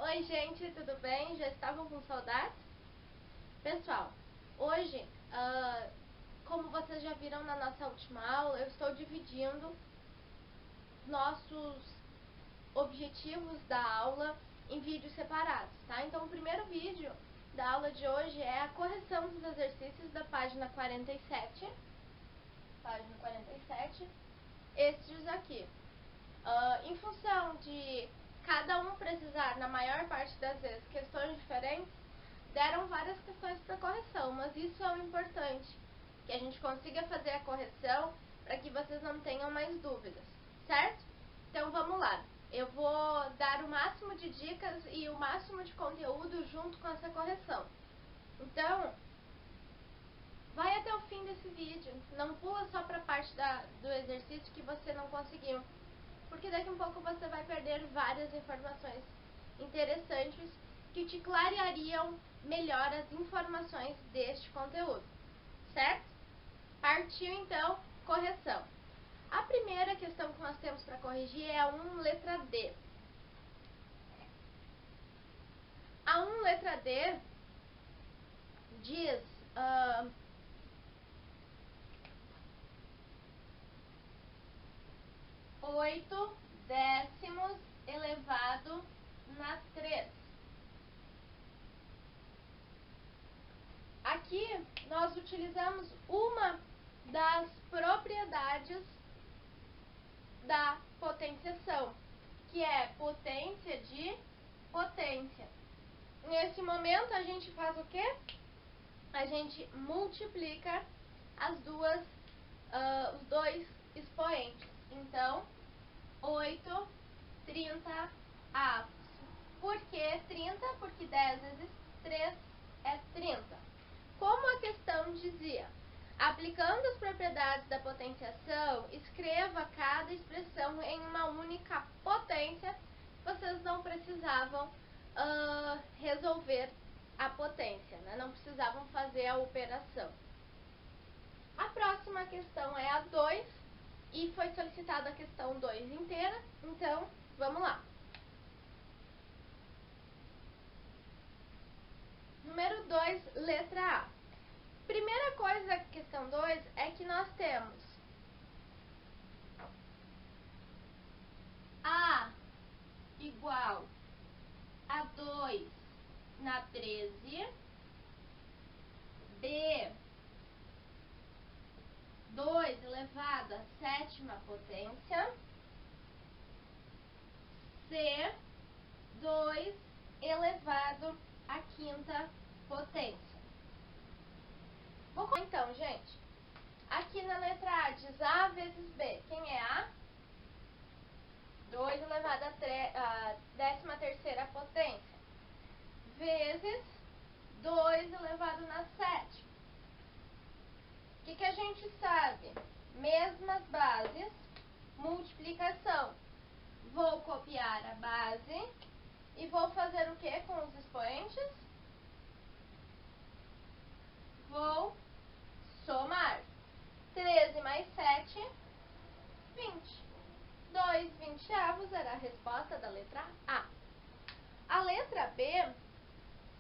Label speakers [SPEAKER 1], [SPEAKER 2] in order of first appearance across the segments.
[SPEAKER 1] Oi gente, tudo bem? Já estavam com saudades? Pessoal, hoje, como vocês já viram na nossa última aula, eu estou dividindo nossos objetivos da aula em vídeos separados, tá? Então o primeiro vídeo da aula de hoje é a correção dos exercícios da página 47. Página 47, estes aqui. Em função de cada um precisar, na maior parte das vezes, questões diferentes, deram várias questões para correção, mas isso é o importante, que a gente consiga fazer a correção para que vocês não tenham mais dúvidas, certo? Então vamos lá, eu vou dar o máximo de dicas e o máximo de conteúdo junto com essa correção. Então, vai até o fim desse vídeo, não pula só para a parte do exercício que você não conseguiu, porque daqui a um pouco você vai perder várias informações interessantes que te clareariam melhor as informações deste conteúdo, certo? Partiu então, correção. A primeira questão que nós temos para corrigir é a 1, letra D. A 1, letra D, diz... 8 décimos elevado na 3. Aqui nós utilizamos uma das propriedades da potenciação, que é potência de potência. Nesse momento a gente faz o quê? A gente multiplica os dois expoentes. Então, 8 30 avos. Por que 30? Porque 10 vezes 3 é 30. Como a questão dizia, aplicando as propriedades da potenciação, escreva cada expressão em uma única potência, vocês não precisavam resolver a potência, né? Não precisavam fazer a operação. A próxima questão é a 2, e foi solicitada a questão 2 inteira, então vamos lá. Número 2, letra A. Primeira coisa da questão 2 é que nós temos A igual a 2 na 13, B 2 elevado à sétima potência, C 2 elevado à quinta potência. Então, gente, aqui na letra A diz A vezes B. Quem é A? 2 elevado à 13ª potência, vezes 2 elevado na sétima. O que a gente sabe? Mesmas bases, multiplicação. Vou copiar a base e vou fazer o que com os expoentes? Vou somar. 13 mais 7, 20. 2 vinteavos era a resposta da letra A. A letra B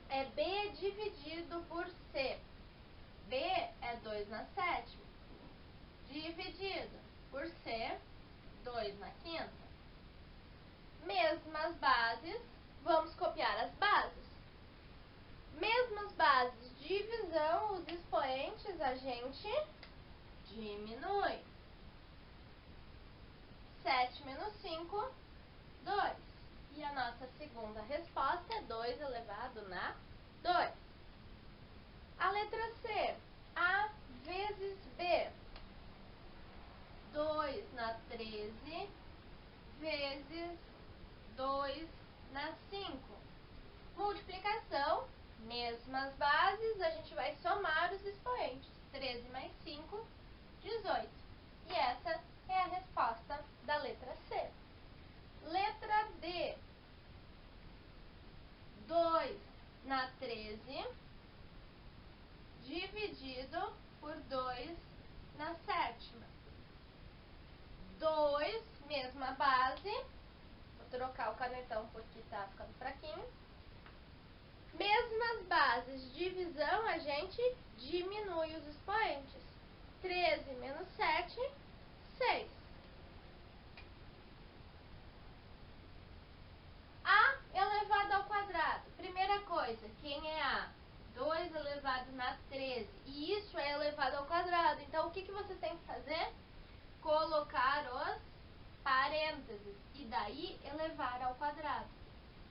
[SPEAKER 1] é B dividido por C. B é 2 na sétima, dividido por C, 2 na quinta. Mesmas bases, vamos copiar as bases. Mesmas bases, divisão, os expoentes a gente diminui. 7 menos 5, 2. E a nossa segunda resposta é 2 elevado na 2. A letra C, A vezes B. 2 na 13 vezes 2 na 5. Multiplicação, mesmas bases, a gente vai somar os expoentes. 13 mais 5, 18. E essa é a resposta da letra C. Letra D. 2 na 13 dividido por 2 na sétima. 2, mesma base, trocar o canetão porque tá ficando fraquinho. Mesmas bases de divisão, a gente diminui os expoentes. 13 menos 7, 6. A elevado ao quadrado. Primeira coisa, quem é A? 2 elevado na 13. E isso é elevado ao quadrado. Então, o que vocês têm que fazer? Colocar os parênteses. E daí, elevar ao quadrado.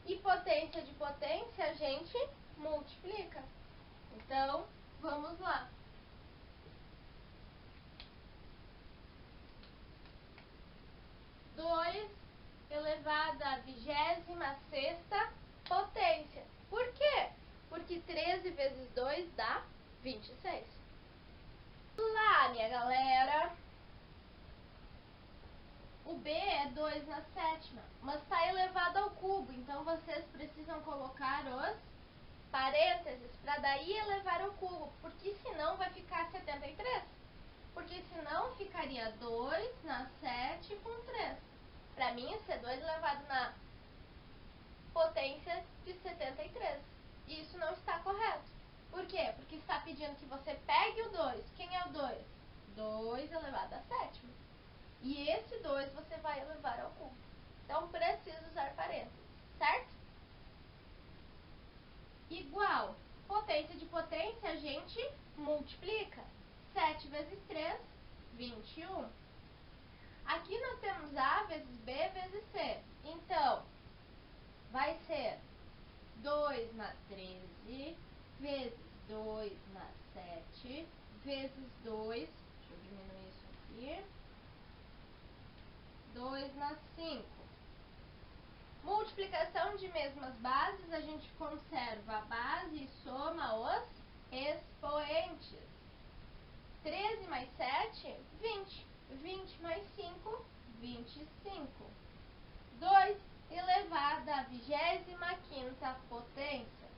[SPEAKER 1] E potência de potência, a gente multiplica. Então, vamos lá. 2 elevado à 26ª potência. Por quê? Porque 13 vezes 2 dá 26. Lá, minha galera. O B é 2 na 7ª, mas está elevado ao cubo. Então, vocês precisam colocar os parênteses para daí elevar ao cubo. Porque senão vai ficar 73. Porque senão ficaria 2 na 7 com 3. Para mim, isso é 2 elevado na potência de 73. E isso não está correto. Por quê? Porque está pedindo que você pegue o 2. Quem é o 2? 2 elevado à 7ª. E esse 2 você vai elevar ao cubo. Então, precisa usar parênteses, certo? Igual. Potência de potência, a gente multiplica. 7 vezes 3, 21. Aqui nós temos A vezes B vezes C. Então, vai ser 2 na 13 vezes 2 na 7 vezes 2, deixa eu diminuir isso aqui, 2 na 5. Multiplicação de mesmas bases, a gente conserva a base e soma os expoentes. 13 mais 7, 20. 20 mais 5, 25. 2 elevado à 25ª potência.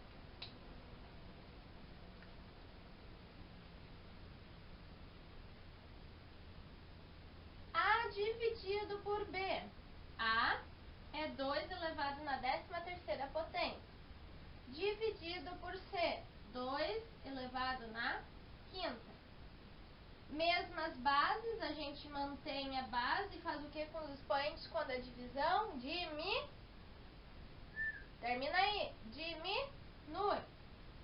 [SPEAKER 1] A dividido por B. A é 2 elevado na 13ª potência. Dividido por C. 2 elevado na 5ª. Mesmas bases, a gente mantém a base e faz o que com os expoentes quando é divisão? Termina aí. Diminui.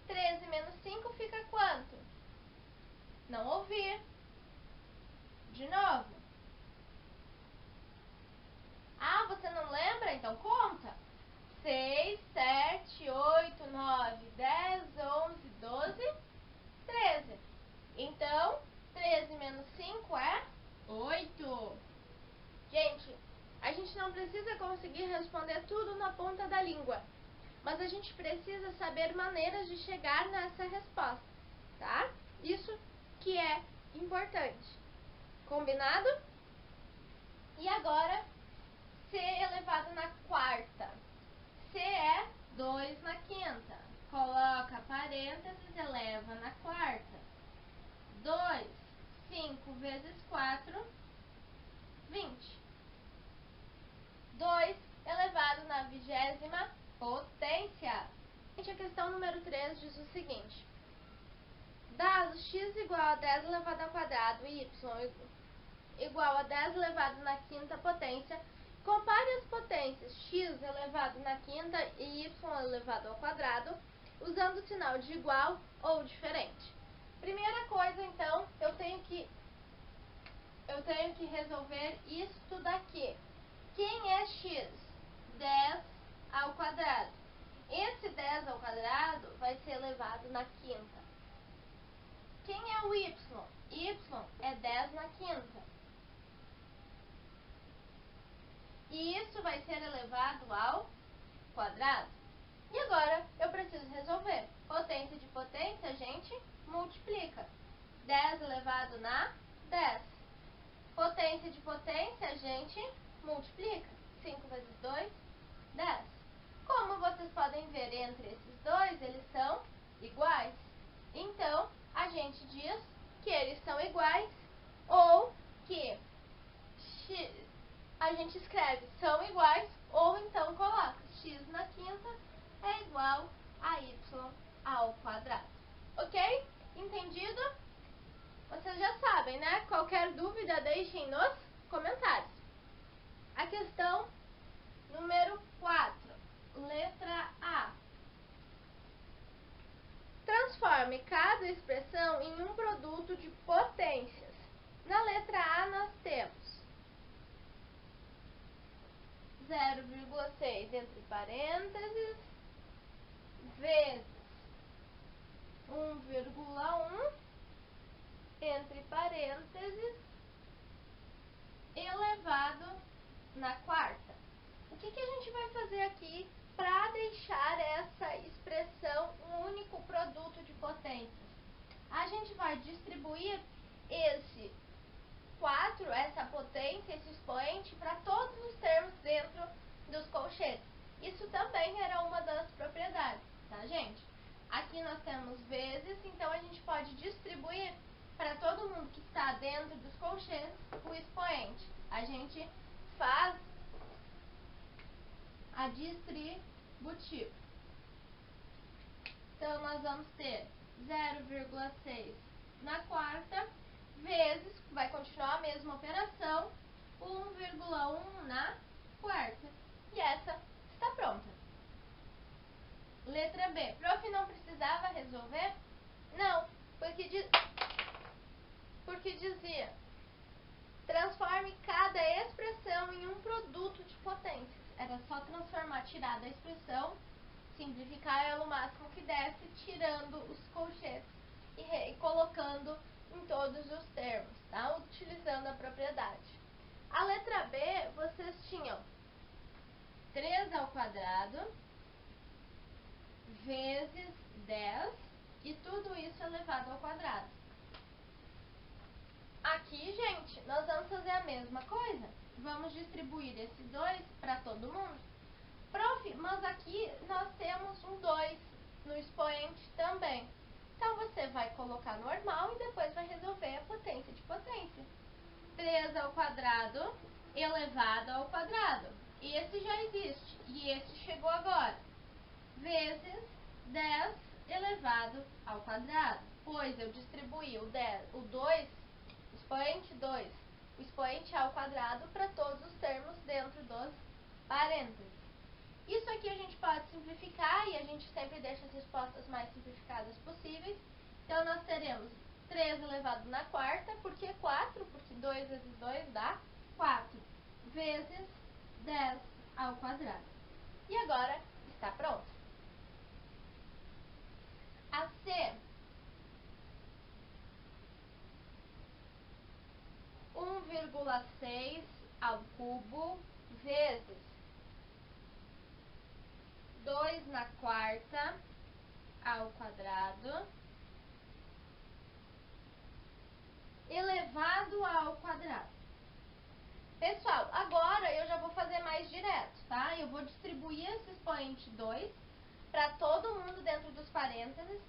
[SPEAKER 1] 13 menos 5 fica quanto? Não ouvi. De novo. Ah, você não lembra? Então conta. 6, 7, 8, 9, 10, 11, 12, 13. Então, 13 menos 5 é 8. Gente, a gente não precisa conseguir responder tudo na ponta da língua. Mas a gente precisa saber maneiras de chegar nessa resposta, tá? Isso que é importante. Combinado? E agora, C elevado na 4ª. C é 2 na 5ª. Coloca parênteses, eleva na 4ª. 2, 5 vezes 4, 20. 2 elevado na 20ª potência. A questão número 3 diz o seguinte. Dado x igual a 10 elevado ao quadrado e y igual a 10 elevado na 5ª potência, compare as potências x elevado na 5ª e y elevado ao quadrado, usando o sinal de igual ou diferente. Primeira coisa, então, eu tenho que resolver isto daqui. Quem é x? 10 ao quadrado. Esse 10 ao quadrado vai ser elevado na 5ª. Quem é o y? Y é 10 na 5ª. E isso vai ser elevado ao quadrado. E agora eu preciso resolver. Potência de potência, a gente multiplica. 10 elevado na 10. Potência de potência, a gente multiplica. 5 vezes 2, 10. Como vocês podem ver entre esses dois, eles são iguais. Então, a gente diz que eles são iguais ou que a gente escreve são iguais, ou então coloca x na quinta é igual a y ao quadrado. Ok? Entendido? Vocês já sabem, né? Qualquer dúvida deixem nos comentários. A questão número 4, letra A. Transforme cada expressão em um produto de potências. Na letra A nós temos 0,6 entre parênteses vezes 1,1 entre parênteses elevado na quarta. O que a gente vai fazer aqui para deixar essa expressão um único produto de potências? A gente vai distribuir esse 4, essa potência, esse expoente, para todos os termos dentro dos colchetes. Isso também era uma das propriedades, tá, gente? Aqui nós temos vezes, então a gente pode distribuir para todo mundo que está dentro dos colchetes o expoente. A gente faz a distributiva. Então, nós vamos ter 0,6 na quarta, vezes, vai continuar a mesma operação, 1,1 na quarta. E essa está pronta. Letra B. Prof, não precisava resolver? Não, porque dizia, transforme cada expressão em um produto de potências. Era só transformar, tirar da expressão, simplificar ela o máximo que desse, tirando os colchetes e colocando em todos os termos, tá? Utilizando a propriedade. A letra B, vocês tinham 3 ao quadrado vezes 10 e tudo isso elevado ao quadrado. Aqui, gente, nós vamos fazer a mesma coisa. Vamos distribuir esse 2 para todo mundo. Prof, mas aqui nós temos um 2 no expoente também. Então, você vai colocar normal e depois vai resolver a potência de potência. 3 ao quadrado elevado ao quadrado. Esse já existe e esse chegou agora. Vezes 10 elevado ao quadrado. Pois eu distribuí o 2, expoente 2, o expoente ao quadrado para todos os termos dentro dos parênteses. Isso aqui a gente pode simplificar e a gente sempre deixa as respostas mais simplificadas possíveis. Então, nós teremos 3 elevado na quarta, por que 4? Porque 2 vezes 2 dá 4, vezes 10 ao quadrado. E agora está pronto. A C, 1,6 ao cubo vezes 2 na quarta ao quadrado elevado ao quadrado. Pessoal, agora eu já vou fazer mais direto, tá? Eu vou distribuir esse expoente 2 para todo mundo dentro dos parênteses.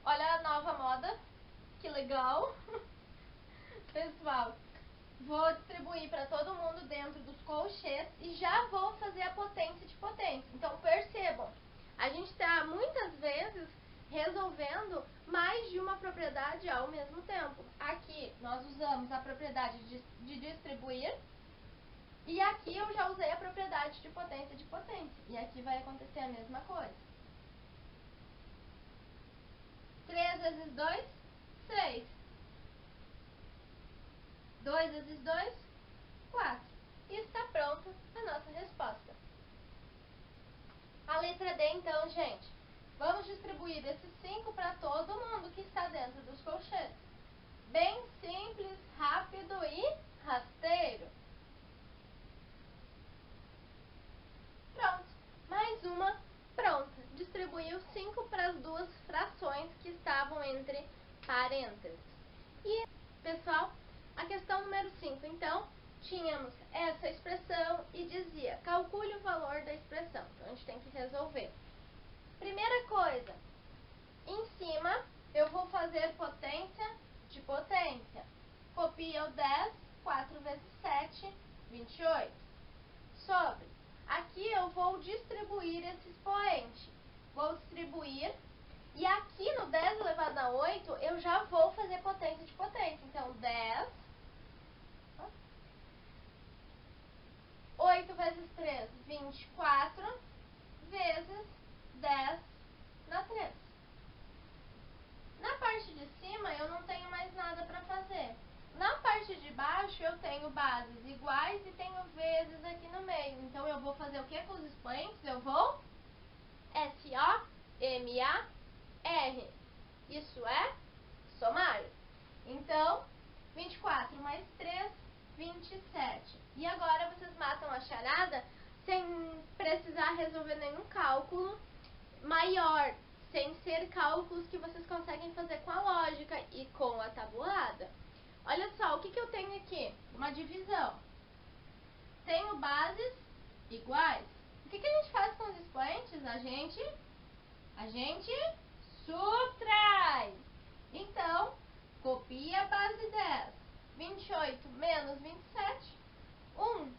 [SPEAKER 1] Olha a nova moda, que legal! Pessoal, vou distribuir para todo mundo dentro dos colchetes e já vou fazer a potência de potência. Então, percebam, a gente está muitas vezes resolvendo mais de uma propriedade ao mesmo tempo. Aqui, nós usamos a propriedade de distribuir e aqui eu já usei a propriedade de potência. E aqui vai acontecer a mesma coisa. 3 vezes 2, 6. 2 vezes 2, 4. E está pronta a nossa resposta. A letra D, então, gente. Vamos distribuir esses 5 para todo mundo que está dentro dos colchetes. Bem simples, rápido e rasteiro. Pronto. Mais uma pronta. Distribuiu 5 para as duas frações que estavam entre parênteses. E, pessoal, a questão número 5, então, tínhamos essa expressão e dizia, calcule o valor da expressão. Então, a gente tem que resolver. Primeira coisa, em cima eu vou fazer potência de potência. Copia o 10, 4 vezes 7, 28. Sobre. Aqui eu vou distribuir esse expoente. Vou distribuir. E aqui no 10 elevado a 8, eu já vou fazer potência de potência. Então, 10. 8 vezes 3, 24. Vezes 10 na 3. Na parte de cima, eu não tenho mais nada para fazer. Na parte de baixo, eu tenho bases iguais e tenho vezes aqui no meio. Então, eu vou fazer o que com os expoentes? Eu vou S-O-M-A-R. Isso é somar. Então, 24 mais 3, 27. E agora, vocês matam a charada sem precisar resolver nenhum cálculo maior, sem ser cálculos que vocês conseguem fazer com a lógica e com a tabuada. Olha só, o que eu tenho aqui? Uma divisão. Tenho bases iguais. O que a gente faz com os expoentes? A gente subtrai. Então, copia a base 10. 28 menos 27, 1.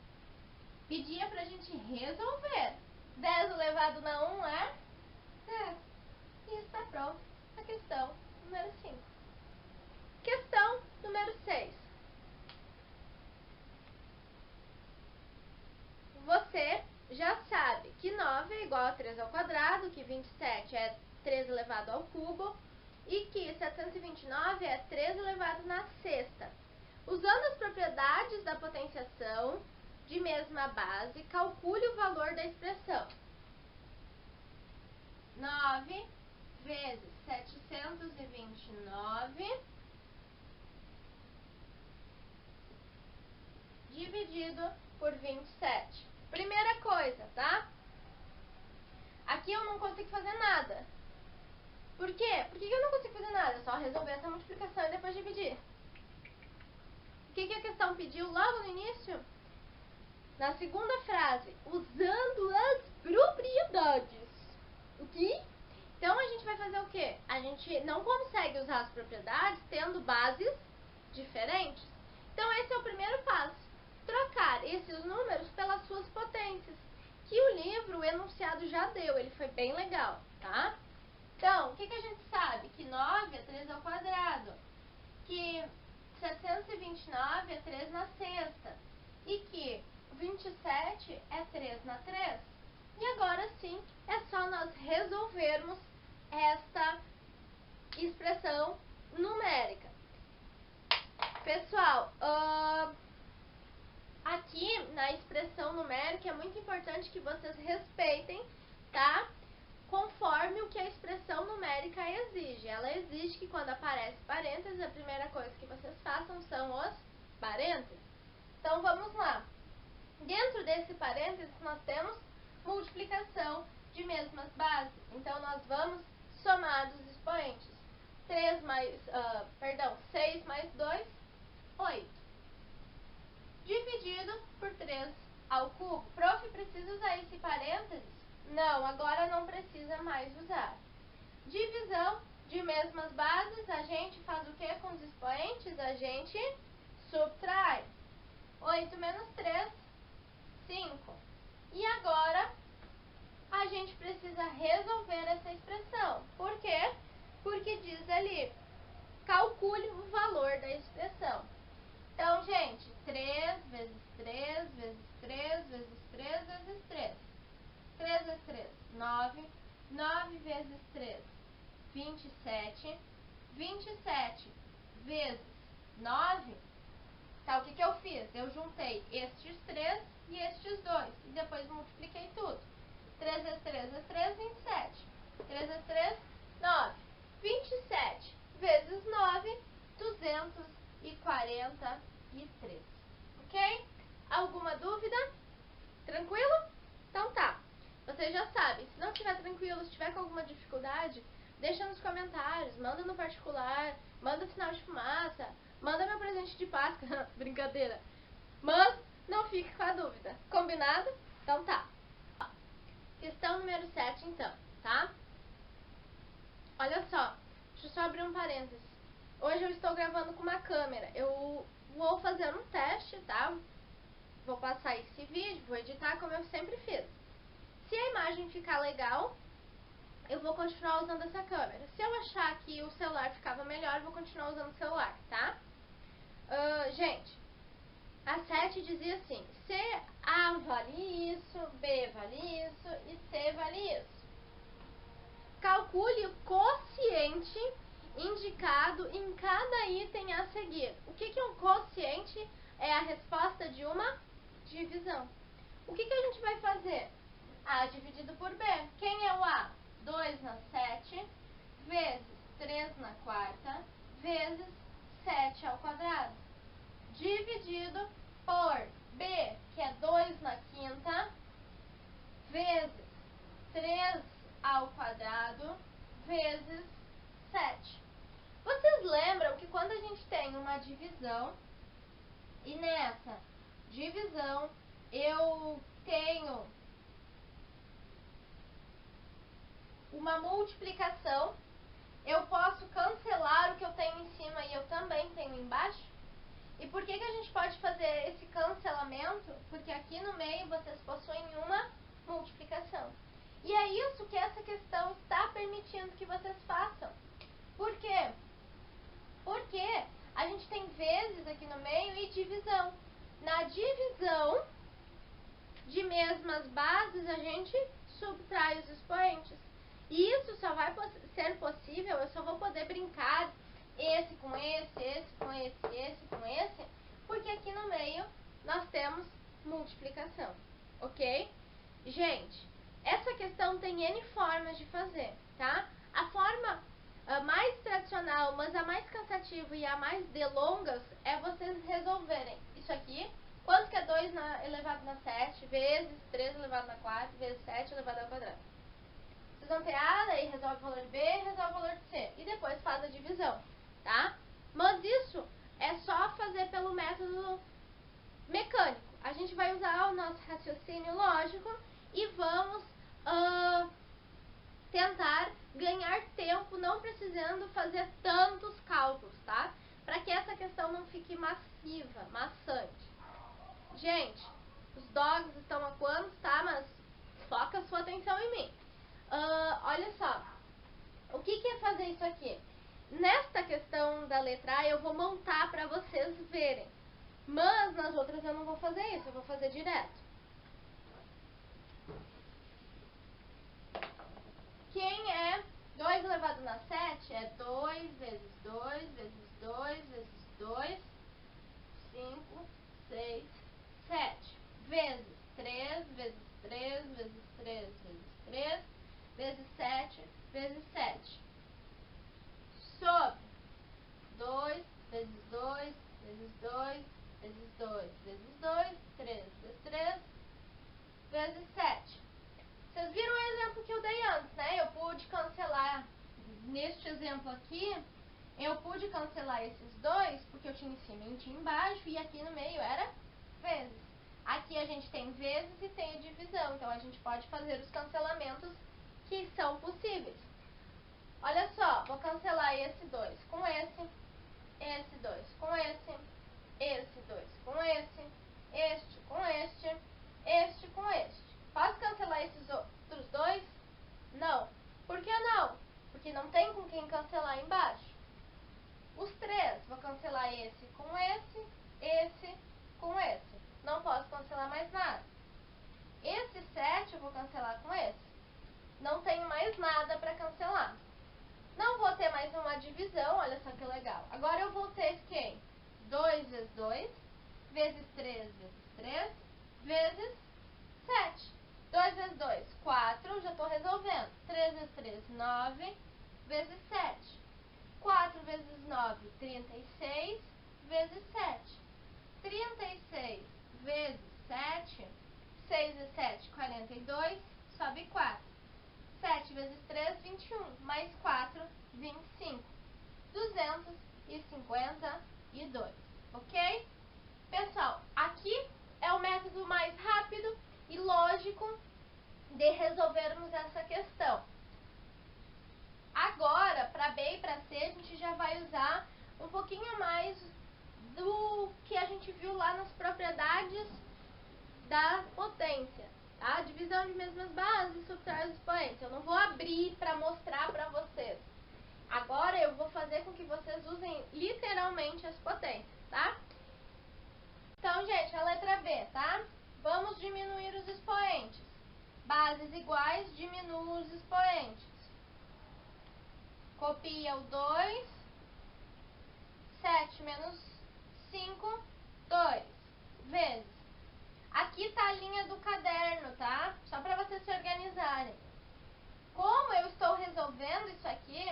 [SPEAKER 1] Pedia pra gente resolver. 10 elevado na 1 é 10. E está pronto a questão número 5. Questão número 6. Você já sabe que 9 é igual a 3 ao quadrado, que 27 é 3 elevado ao cubo e que 729 é 3 elevado na sexta. Usando as propriedades da potenciação de mesma base, calcule o valor da expressão. 9 vezes 729 dividido por 27. Primeira coisa, tá? Aqui eu não consigo fazer nada. Por quê? Por que eu não consigo fazer nada? É só resolver essa multiplicação e depois dividir. O que a questão pediu logo no início? Na segunda frase, usando as propriedades. O quê? Então a gente vai fazer o quê? A gente não consegue usar as propriedades tendo bases diferentes. Então esse é o primeiro passo. Trocar esses números pelas suas potências. Que o livro, o enunciado já deu, ele foi bem legal, tá? Então, o que a gente sabe? Que 9 é 3 ao quadrado. Que 729 é 3 na sexta. E que 27 é 3 na 3. E agora sim, é só nós resolvermos esta expressão numérica. Pessoal, aqui na expressão numérica é muito importante que vocês respeitem, tá? Conforme o que a expressão numérica exige. Ela exige que quando aparece parênteses, a primeira coisa que vocês façam são os parênteses. Então vamos lá. Dentro desse parênteses nós temos multiplicação de mesmas bases. Então nós vamos somar os expoentes. 6 mais 2, 8. Dividido por 3 ao cubo. Prof, precisa usar esse parênteses? Não, agora não precisa mais usar. Divisão de mesmas bases, a gente faz o que com os expoentes? A gente subtrai. 8 menos 3, 5. E agora, a gente precisa resolver essa expressão. Por quê? Porque diz ali, calcule o valor da expressão. Então, gente, 3 vezes 3 vezes 3 vezes 3 vezes 3. 3 vezes 3, 9. 9 vezes 3, 27. 27 vezes 9. Tá, o que eu fiz? Eu juntei estes 3 e estes 2. E depois multipliquei tudo. 3 vezes 3 vezes 3, 27. 3 vezes 3, 9. 27 vezes 9, 243. Ok? Alguma dúvida? Tranquilo? Então tá. Vocês já sabem. Se não estiver tranquilo, se estiver com alguma dificuldade, deixa nos comentários, manda no particular, manda sinal de fumaça, manda meu presente de Páscoa. Brincadeira. Mas não fique com a dúvida. Combinado? Então tá. Questão número 7, então, tá? Olha só. Deixa eu só abrir um parênteses. Hoje eu estou gravando com uma câmera. Eu vou fazer um teste, tá? vou passar esse vídeo, vou editar como eu sempre fiz. Se a imagem ficar legal, eu vou continuar usando essa câmera. Se eu achar que o celular ficava melhor, eu vou continuar usando o celular, tá? Gente, a 7 dizia assim: se A vale isso, B vale isso e C vale isso. Calcule o quociente indicado em cada item a seguir. O que é um quociente? É a resposta de uma divisão. O que a gente vai fazer? A dividido por B. Quem é o A? 2 na 7, vezes 3 na quarta, vezes 7 ao quadrado. Dividido por B, que é 2 na quinta, vezes 3 ao quadrado, vezes 7. Vocês lembram que quando a gente tem uma divisão, e nessa divisão eu tenho uma multiplicação, eu posso cancelar o que eu tenho em cima e eu também tenho embaixo? E por que a gente pode fazer esse cancelamento? Porque aqui no meio vocês possuem uma multiplicação. E é isso que essa questão está permitindo que vocês façam. Por quê? Porque a gente tem vezes aqui no meio e divisão. Na divisão de mesmas bases, a gente subtrai os expoentes. E isso só vai ser possível, eu só vou poder brincar esse com esse com esse com esse, porque aqui no meio nós temos multiplicação, ok? Gente, essa questão tem N formas de fazer, tá? A forma mais tradicional, mas a mais cansativa e a mais delongas é vocês resolverem isso aqui. Quanto que é 2 elevado na 7 vezes 3 elevado na 4 vezes 7 elevado ao quadrado? Vocês vão ter A, daí resolve o valor B, resolve o valor C. E depois faz a divisão, tá? Mas isso é só fazer pelo método mecânico. A gente vai usar o nosso raciocínio lógico e vamos tentar ganhar tempo não precisando fazer tantos cálculos, tá? Para que essa questão não fique massiva, maçante. Gente, os dogs estão a quantos, tá? Mas foca a sua atenção em mim. Olha só, o que é fazer isso aqui? Nesta questão da letra A eu vou montar para vocês verem, mas nas outras eu não vou fazer isso, eu vou fazer direto. Quem é 2 elevado na 7? É 2 vezes 2 vezes 2 vezes 2, 5, 6, 7, vezes 3 vezes 3 vezes 3 vezes 3, vezes 7 vezes 7, sobre 2 vezes 2 vezes 2 vezes 2 vezes 2, 3 vezes 3, vezes 7. Vocês viram o exemplo que eu dei antes, né? Eu pude cancelar, neste exemplo aqui, eu pude cancelar esses dois, porque eu tinha em cima e tinha embaixo, e aqui no meio era vezes. Aqui a gente tem vezes e tem a divisão, então a gente pode fazer os cancelamentos que são possíveis. Olha só, vou cancelar esse 2 com esse 2 com esse 2 com este com este com este. Posso cancelar esses outros dois? Não. Por que não? Porque não tem com quem cancelar embaixo. Os 3, vou cancelar esse com esse com esse. Não posso cancelar mais nada. Esse 7 eu vou cancelar com esse. Não tenho mais nada para cancelar. Não vou ter mais uma divisão, olha só que legal. Agora eu vou ter quem? 2 vezes 2, vezes 3 vezes 3, vezes 7. 2 vezes 2, 4, já estou resolvendo. 3 vezes 3, 9, vezes 7. 4 vezes 9, 36, vezes 7. 36 vezes 7, 6 vezes 7, 42, sobe 4. 7 vezes 3, 21, mais 4, 25. 252, ok? Pessoal, aqui é o método mais rápido e lógico de resolvermos essa questão. Agora, para B e para C, a gente já vai usar um pouquinho mais do que a gente viu lá nas propriedades da potência, tá? Divisão de mesmas bases, subtrair os expoentes. Eu não vou abrir para mostrar para vocês. Agora eu vou fazer com que vocês usem literalmente as potências, tá? Então, gente, a letra B, tá? Vamos diminuir os expoentes. Bases iguais, diminuo os expoentes. Copia o 2. 7 menos 5, 2. Vezes. Aqui tá a linha do caderno, tá? Só para vocês se organizarem. Como eu estou resolvendo isso aqui,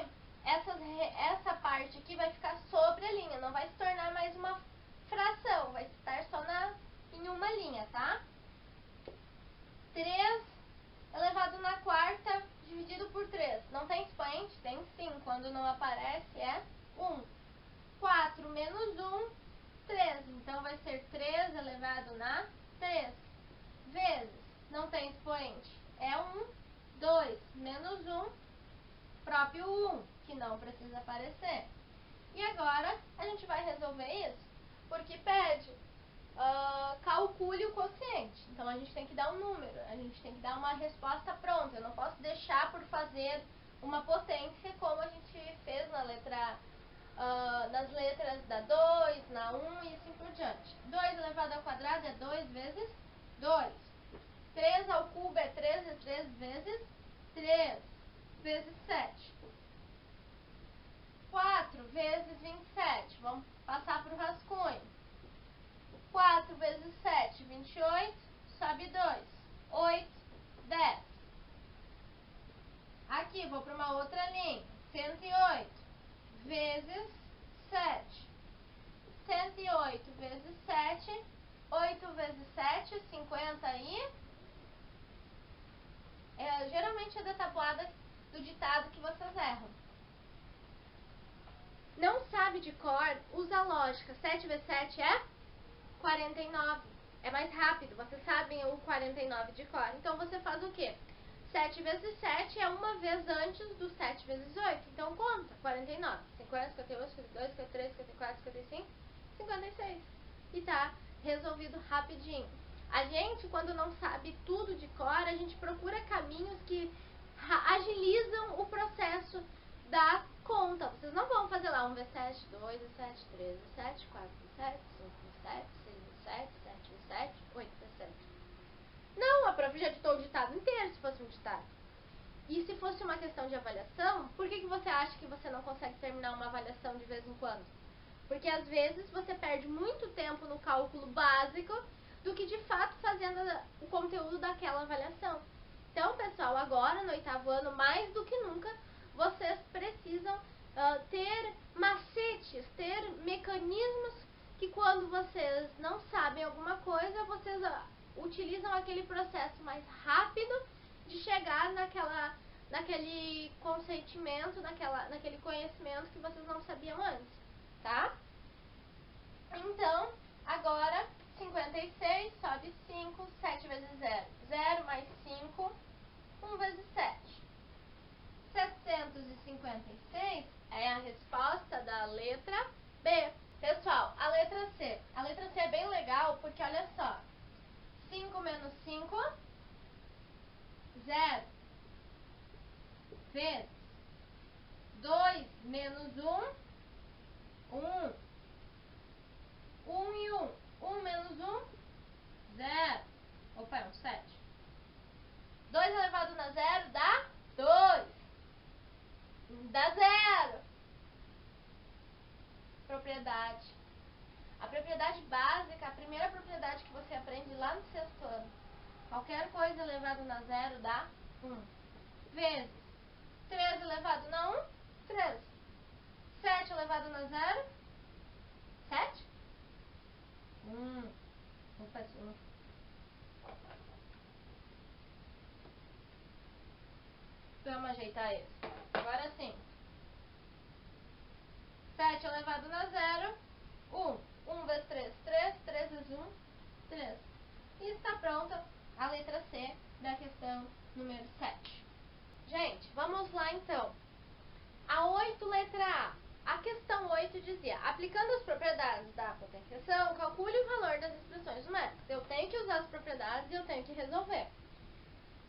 [SPEAKER 1] essa parte aqui vai ficar sobre a linha. Não vai se tornar mais uma fração. Vai estar só em uma linha, tá? 3 elevado na quarta dividido por 3. Não tem expoente? Tem sim. Quando não aparece é 1. 4 menos 1, 3. Então vai ser 3 elevado na 3. Vezes. Não tem expoente. É 1. 2 menos 1. Próprio 1. Que não precisa aparecer. E agora a gente vai resolver isso. Porque pede calcule o quociente. Então a gente tem que dar um número, a gente tem que dar uma resposta pronta. Eu não posso deixar por fazer uma potência como a gente fez na letra, nas letras da 2, na 1 e assim por diante. 2 elevado ao quadrado é 2 vezes 2. 3 ao cubo é 3 vezes 3 vezes 7. 4 vezes 27. Vamos passar para o rascunho. 4 vezes 7, 28, sobe 2, 8, 10. Aqui, vou para uma outra linha, 108 vezes 7. 108 vezes 7, 8 vezes 7, 50 e... geralmente é da tabuada do ditado que vocês erram. Não sabe de cor, usa a lógica. 7 vezes 7 é 49. É mais rápido, vocês sabem o 49 de cor. Então você faz o quê? 7 vezes 7 é uma vez antes do 7 vezes 8. Então conta. 49, 50, 51, 52, 53, 54, 55, 56. E tá resolvido rapidinho. A gente, quando não sabe tudo de cor, a gente procura caminhos que agilizam o processo da conta. Vocês não vão fazer lá 1 vezes 7, 2 vezes 7, 3 vezes 7, 4 vezes 7, 5 vezes 7, 6 vezes 7, 7 vezes 7, 8 vezes 7. Não, a prof já ditou o ditado inteiro se fosse um ditado. E se fosse uma questão de avaliação, por que você acha que você não consegue terminar uma avaliação de vez em quando? Porque às vezes você perde muito tempo no cálculo básico do que de fato fazendo o conteúdo daquela avaliação. Então, pessoal, agora no 8º ano, mais do que nunca, vocês precisam ter macetes, ter mecanismos que quando vocês não sabem alguma coisa, vocês utilizam aquele processo mais rápido de chegar naquele conceitimento, naquele conhecimento que vocês não sabiam antes, tá? Então, agora, 56 sobe 5, 7 vezes 0. 0 mais 5, 1 vezes 7. 756 é a resposta da letra B. Pessoal, a letra C. A letra C é bem legal porque, olha só. 5 menos 5, 0. Vezes 2 menos 1, 1. 1 e 1. 1 menos 1, 0. Opa, é um 7. 2 elevado na 0 dá 2. Dá 0. Propriedade. A propriedade básica, a primeira propriedade que você aprende lá no 6º ano. Qualquer coisa elevado na 0 dá 1. Vezes 3 elevado na 1, 3. 7 elevado na 0, 7. Opa, isso. Vamos ajeitar isso. Agora sim. 7 elevado na 0, 1. 1 vezes 3, 3. 3 vezes 1, 3. E está pronta a letra C da questão número 7. Gente, vamos lá então. A 8, letra A. A questão 8 dizia, aplicando as propriedades da potenciação, calcule o valor das expressões numéricas. Eu tenho que usar as propriedades bases e eu tenho que resolver.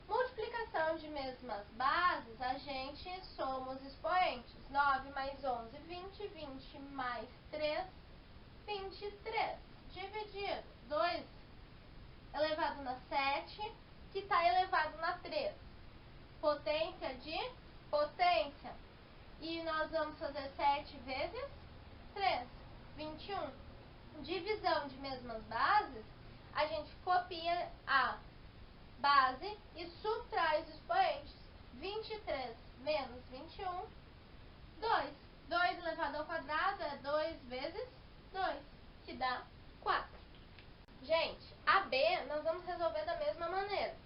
[SPEAKER 1] Multiplicação de mesmas bases, a gente soma os expoentes. 9 mais 11, 20. 20 mais 3, 23. Dividido. 2 elevado na 7, que está elevado na 3. Potência de potência. E nós vamos fazer 7 vezes 3, 21. Divisão de mesmas bases, a gente copia a base e subtrai os expoentes. 23 menos 21, 2. 2 elevado ao quadrado é 2 vezes 2, que dá 4. Gente, a B nós vamos resolver da mesma maneira.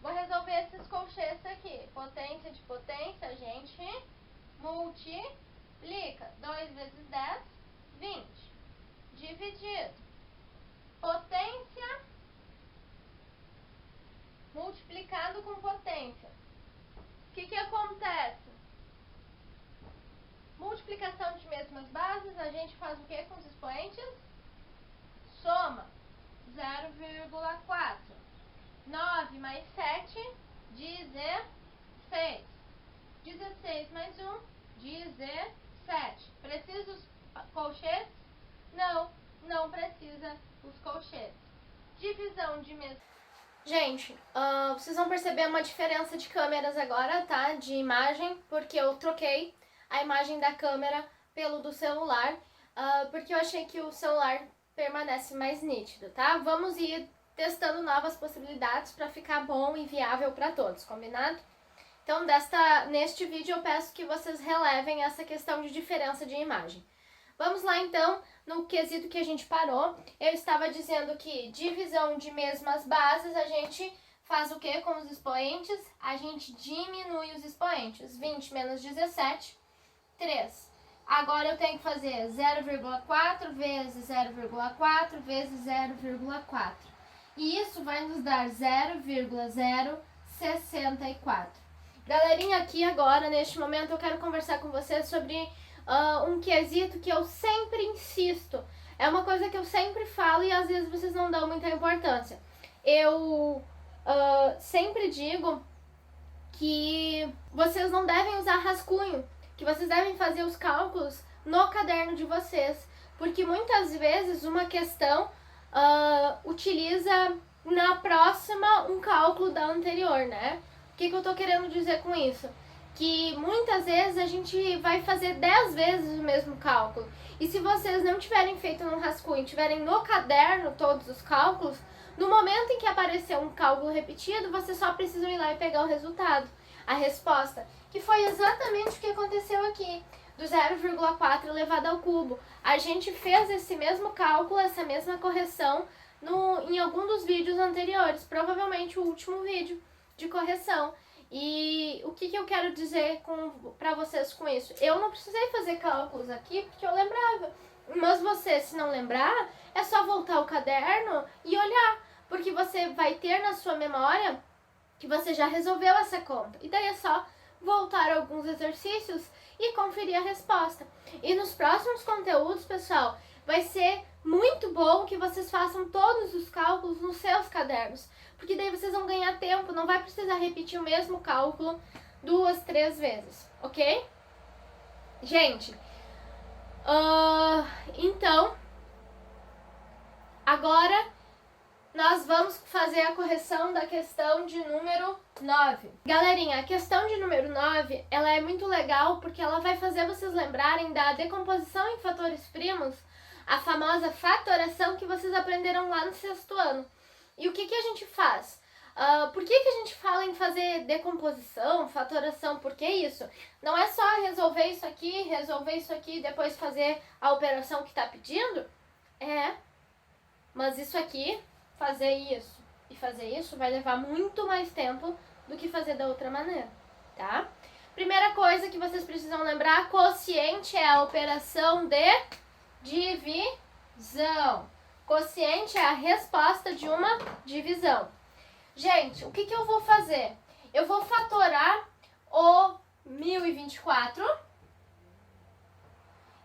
[SPEAKER 1] Vou resolver esses colchetes aqui. Potência de potência, a gente multiplica. 2 vezes 10, 20. Dividido. Potência multiplicado com potência. O que acontece? Multiplicação de mesmas bases, a gente faz o que com os expoentes? Soma. 0,4. 9 mais 7, 16. 16 mais 1, 17. Precisa os colchetes? Não, não precisa os colchetes. Divisão de mesmas. Gente, vocês vão perceber uma diferença de câmeras agora, tá? De imagem, porque eu troquei a imagem da câmera pelo do celular, porque eu achei que o celular permanece mais nítido, tá? Vamos ir testando novas possibilidades para ficar bom e viável para todos, combinado? Então, neste vídeo eu peço que vocês relevem essa questão de diferença de imagem. Vamos lá, então, no quesito que a gente parou. Eu estava dizendo que divisão de mesmas bases, a gente faz o que com os expoentes? A gente diminui os expoentes. 20 menos 17, 3. Agora eu tenho que fazer 0,4 vezes 0,4 vezes 0,4. E isso vai nos dar 0,064. Galerinha, aqui agora, neste momento, eu quero conversar com vocês sobre um quesito que eu sempre insisto. É uma coisa que eu sempre falo e às vezes vocês não dão muita importância. Eu sempre digo que vocês não devem usar rascunho, que vocês devem fazer os cálculos no caderno de vocês, porque muitas vezes uma questão utiliza na próxima um cálculo da anterior, né? O que eu tô querendo dizer com isso? Que muitas vezes a gente vai fazer 10 vezes o mesmo cálculo. E se vocês não tiverem feito no rascunho, tiverem no caderno todos os cálculos, no momento em que aparecer um cálculo repetido, vocês só precisam ir lá e pegar o resultado, a resposta, que foi exatamente o que aconteceu aqui, do 0,4 elevado ao cubo. A gente fez esse mesmo cálculo, essa mesma correção, em algum dos vídeos anteriores, provavelmente o último vídeo de correção. E o que eu quero dizer pra vocês com isso? Eu não precisei fazer cálculos aqui porque eu lembrava. Mas você, se não lembrar, é só voltar ao caderno e olhar. Porque você vai ter na sua memória que você já resolveu essa conta. E daí é só voltar a alguns exercícios e conferir a resposta. E nos próximos conteúdos, pessoal, vai ser muito bom que vocês façam todos os cálculos nos seus cadernos. Porque daí vocês vão ganhar tempo, não vai precisar repetir o mesmo cálculo 2, 3 vezes, ok? Gente, então, agora nós vamos fazer a correção da questão de número 9. Galerinha, a questão de número 9, ela é muito legal porque ela vai fazer vocês lembrarem da decomposição em fatores primos, a famosa fatoração que vocês aprenderam lá no 6º ano. E o que a gente faz? Por que a gente fala em fazer decomposição, fatoração? Por que isso? Não é só resolver isso aqui e depois fazer a operação que está pedindo? Mas isso aqui, fazer isso e fazer isso vai levar muito mais tempo do que fazer da outra maneira, tá? Primeira coisa que vocês precisam lembrar, quociente é a operação de divisão. Quociente é a resposta de uma divisão. Gente, o que eu vou fazer? Eu vou fatorar o 1024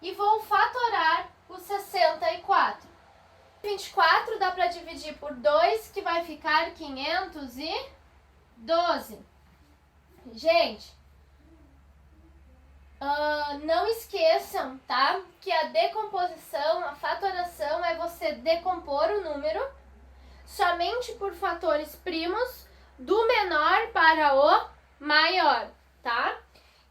[SPEAKER 1] e vou fatorar o 64. 24 dá para dividir por 2, que vai ficar 512. Gente, não esqueçam, tá? Que a decomposição, a fatoração é você decompor o número somente por fatores primos do menor para o maior, tá?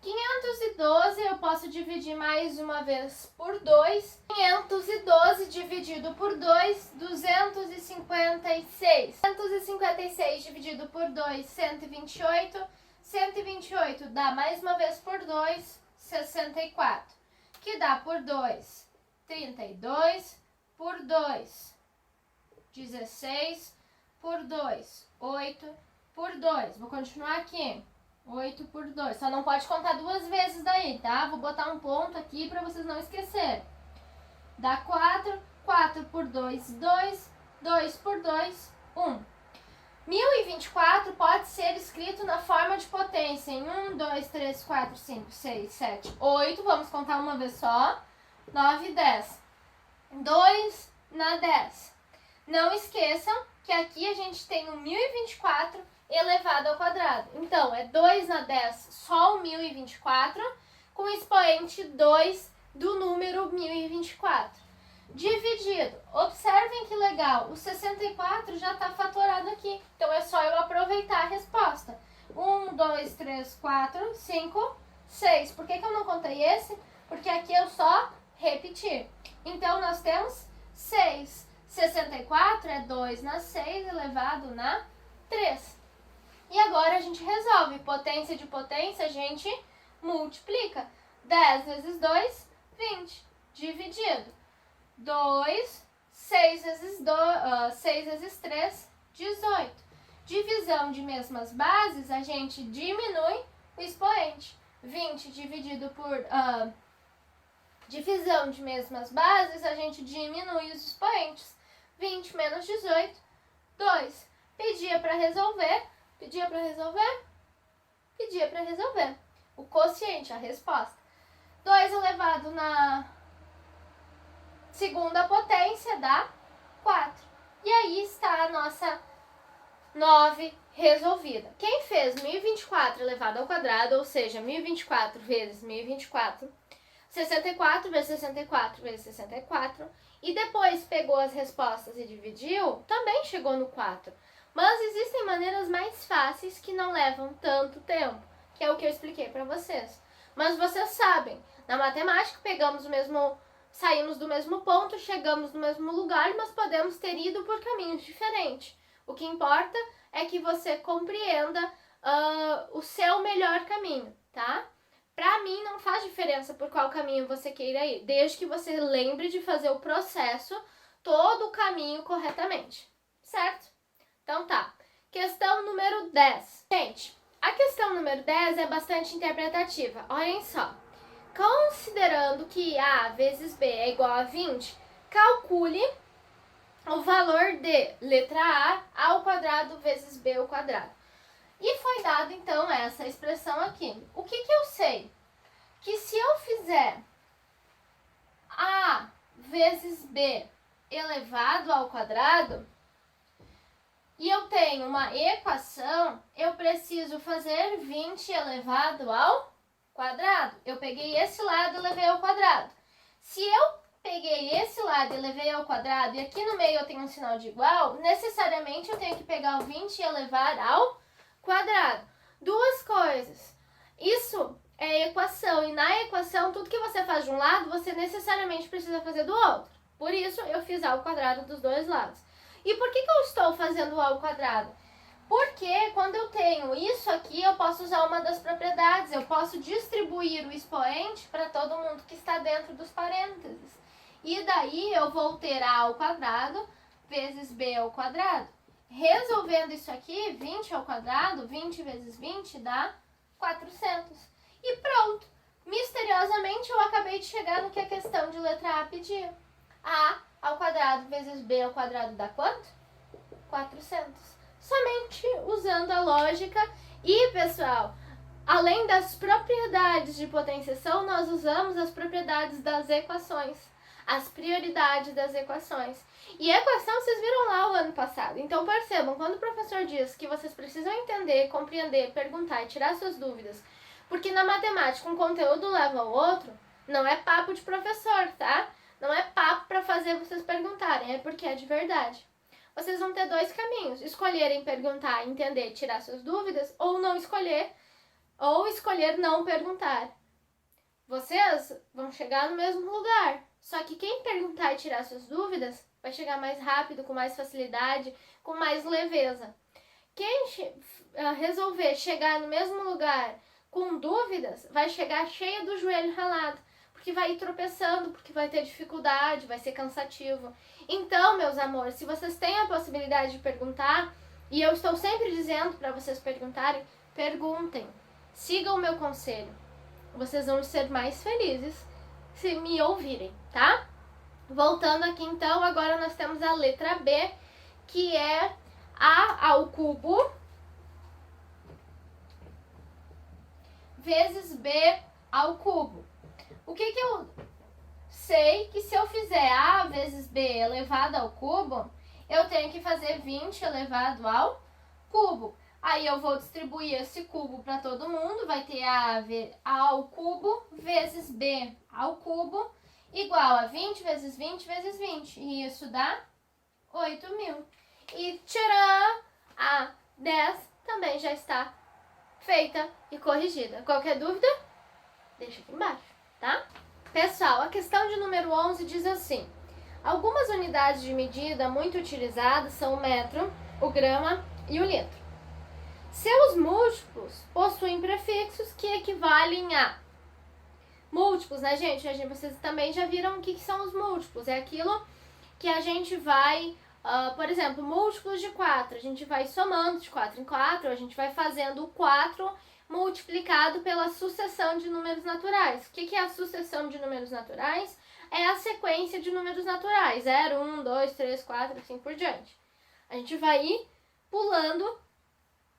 [SPEAKER 1] 512 eu posso dividir mais uma vez por 2. 512 dividido por 2, 256. 256 dividido por 2, 128. 128 dá mais uma vez por 2, 64. Que dá por 2, 32. Por 2, 16. Por 2, 8. Por 2, vou continuar aqui. 8 por 2. Só não pode contar duas vezes daí, tá? Vou botar um ponto aqui para vocês não esquecerem. Dá 4. 4 por 2, 2. 2 por 2, 1. 1024 pode ser escrito na forma de potência em 1, 2, 3, 4, 5, 6, 7, 8. Vamos contar uma vez só. 9, 10. 2 na 10. Não esqueçam que aqui a gente tem o 1024 elevado ao quadrado. Então, é 2 na 10 só o 1024, com o expoente 2 do número 1024. Dividido. Observem que legal, o 64 já está fatorado aqui. Então, é só eu aproveitar a resposta. 1, 2, 3, 4, 5, 6. Por que eu não contei esse? Porque aqui eu só repeti. Então, nós temos 6. 64 é 2 na 6 elevado na 3. E agora a gente resolve. Potência de potência, a gente multiplica. 10 vezes 2, 20. Dividido. 2, 6 vezes 3, 18. Divisão de mesmas bases, a gente diminui o expoente. 20 dividido por... divisão de mesmas bases, a gente diminui os expoentes. 20 menos 18, 2. Pedia para resolver. Pedia para resolver? Pedia para resolver. O quociente, a resposta. 2 elevado na segunda potência dá 4. E aí está a nossa 9 resolvida. Quem fez 1024 elevado ao quadrado, ou seja, 1024 vezes 1024, 64 vezes 64 vezes 64, e depois pegou as respostas e dividiu, também chegou no 4. Mas existem maneiras mais fáceis que não levam tanto tempo, que é o que eu expliquei para vocês. Mas vocês sabem, na matemática saímos do mesmo ponto, chegamos no mesmo lugar, mas podemos ter ido por caminhos diferentes. O que importa é que você compreenda o seu melhor caminho, tá? Pra mim não faz diferença por qual caminho você queira ir, desde que você lembre de fazer o processo, todo o caminho corretamente, certo? Então tá, questão número 10. Gente, a questão número 10 é bastante interpretativa, olhem só. Considerando que A vezes B é igual a 20, calcule o valor de letra A ao quadrado vezes B ao quadrado. E foi dado então essa expressão aqui. O que eu sei? Que se eu fizer A vezes B elevado ao quadrado, e eu tenho uma equação, eu preciso fazer 20 elevado ao quadrado. Eu peguei esse lado e elevei ao quadrado. Se eu peguei esse lado e elevei ao quadrado, e aqui no meio eu tenho um sinal de igual, necessariamente eu tenho que pegar o 20 e elevar ao quadrado. Duas coisas. Isso é equação, e na equação, tudo que você faz de um lado, você necessariamente precisa fazer do outro. Por isso, eu fiz A ao quadrado dos dois lados. E por que eu estou fazendo A ao quadrado? Porque quando eu tenho isso aqui, eu posso usar uma das propriedades. Eu posso distribuir o expoente para todo mundo que está dentro dos parênteses. E daí eu vou ter A ao quadrado vezes B ao quadrado. Resolvendo isso aqui, 20 ao quadrado, 20 vezes 20 dá 400. E pronto. Misteriosamente eu acabei de chegar no que a questão de letra A pedia. A ao quadrado vezes B ao quadrado dá quanto? 400. Somente usando a lógica. E, pessoal, além das propriedades de potenciação, nós usamos as propriedades das equações. as prioridades das equações. E a equação vocês viram lá o ano passado. Então percebam, quando o professor diz que vocês precisam entender, compreender, perguntar e tirar suas dúvidas, porque na matemática um conteúdo leva ao outro, não é papo de professor, tá? Não é papo para fazer vocês perguntarem, é porque é de verdade. Vocês vão ter dois caminhos: escolherem perguntar, entender, tirar suas dúvidas, ou não escolher, ou escolher não perguntar. Vocês vão chegar no mesmo lugar, só que quem perguntar e tirar suas dúvidas vai chegar mais rápido, com mais facilidade, com mais leveza. Quem resolver chegar no mesmo lugar com dúvidas vai chegar cheia do joelho ralado, porque vai ir tropeçando, porque vai ter dificuldade, vai ser cansativo. Então, meus amores, se vocês têm a possibilidade de perguntar, e eu estou sempre dizendo para vocês perguntarem, perguntem. Sigam o meu conselho. Vocês vão ser mais felizes se me ouvirem, tá? Voltando aqui então, agora nós temos a letra B, que é A ao cubo vezes B ao cubo. O que eu sei? Que se eu fizer A vezes B elevado ao cubo, eu tenho que fazer 20 elevado ao cubo. Aí eu vou distribuir esse cubo para todo mundo, vai ter A ao cubo vezes B ao cubo, igual a 20 vezes 20 vezes 20. E isso dá 8.000. E tcharam! A 10 também já está feita e corrigida. Qualquer dúvida? Deixa aqui embaixo, tá? Pessoal, a questão de número 11 diz assim: algumas unidades de medida muito utilizadas são o metro, o grama e o litro. Seus múltiplos possuem prefixos que equivalem a... Múltiplos, né, gente? Vocês também já viram o que são os múltiplos. É aquilo que a gente vai... por exemplo, múltiplos de 4. A gente vai somando de 4 em 4. A gente vai fazendo o 4 multiplicado pela sucessão de números naturais. O que é a sucessão de números naturais? É a sequência de números naturais. 0, 1, 2, 3, 4, assim por diante. A gente vai ir pulando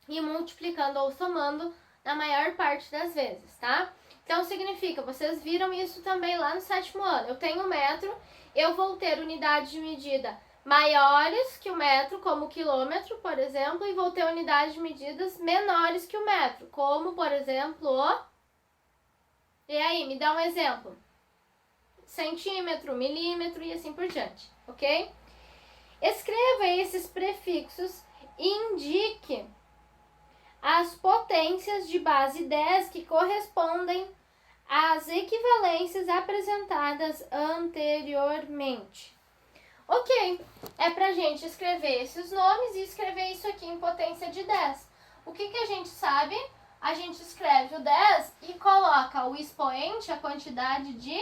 [SPEAKER 1] e multiplicando ou somando na maior parte das vezes, tá? Então significa, vocês viram isso também lá no 7º ano. Eu tenho metro, eu vou ter unidades de medida maiores que o metro, como o quilômetro, por exemplo, e vou ter unidades de medidas menores que o metro, como, por exemplo, o... E aí, me dá um exemplo. Centímetro, milímetro e assim por diante, ok? Escreva esses prefixos e indique as potências de base 10 que correspondem às equivalências apresentadas anteriormente. Ok, é pra gente escrever esses nomes e escrever isso aqui em potência de 10. O que a gente sabe? A gente escreve o 10 e coloca o expoente, a quantidade de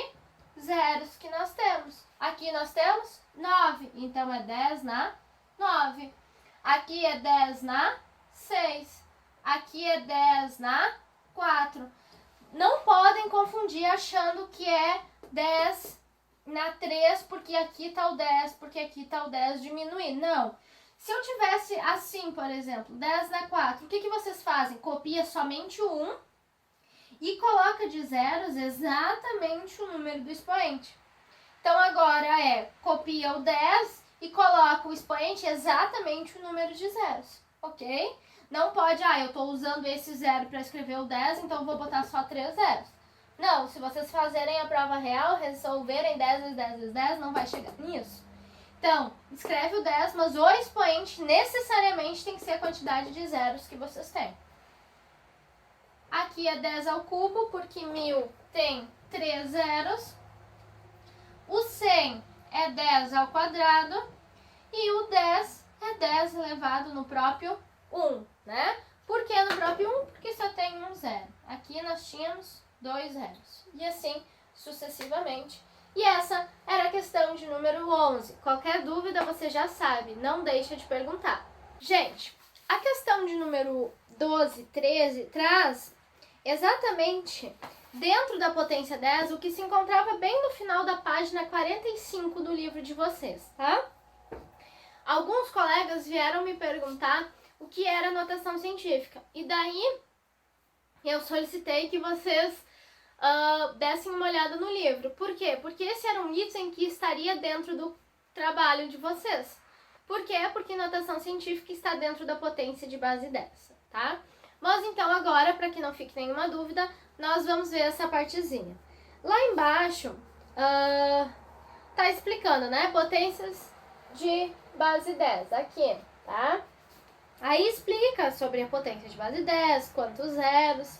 [SPEAKER 1] zeros que nós temos. Aqui nós temos 9, então é 10 na 9. Aqui é 10 na 6. Aqui é 10 na 4. Não podem confundir achando que é 10 na 3, porque aqui está o 10, porque aqui está o 10 diminuir. Não. Se eu tivesse assim, por exemplo, 10 na 4, o que vocês fazem? Copia somente o 1 e coloca de zeros exatamente o número do expoente. Então agora copia o 10 e coloca o expoente exatamente o número de zeros, ok? Não pode, eu estou usando esse zero para escrever o 10, então vou botar só 3 zeros. Não, se vocês fazerem a prova real, resolverem 10 vezes 10 vezes 10, não vai chegar nisso. Então, escreve o 10, mas o expoente necessariamente tem que ser a quantidade de zeros que vocês têm. Aqui é 10 ao cubo, porque 1.000 tem 3 zeros. O 100 é 10 ao quadrado. E o 10 é 10 elevado no próprio 1, né? Por que no próprio 1? Porque só tem um zero. Aqui nós tínhamos 2 zeros. E assim sucessivamente. E essa era a questão de número 11. Qualquer dúvida você já sabe, não deixa de perguntar. Gente, a questão de número 12, 13 traz exatamente dentro da potência 10 o que se encontrava bem no final da página 45 do livro de vocês, tá? Alguns colegas vieram me perguntar o que era notação científica. E daí eu solicitei que vocês dessem uma olhada no livro. Por quê? Porque esse era um item que estaria dentro do trabalho de vocês. Por quê? Porque notação científica está dentro da potência de base 10, tá? Mas então agora, para que não fique nenhuma dúvida, nós vamos ver essa partezinha. Lá embaixo, tá explicando, né? Potências de base 10, aqui, tá? Aí explica sobre a potência de base 10, quantos zeros.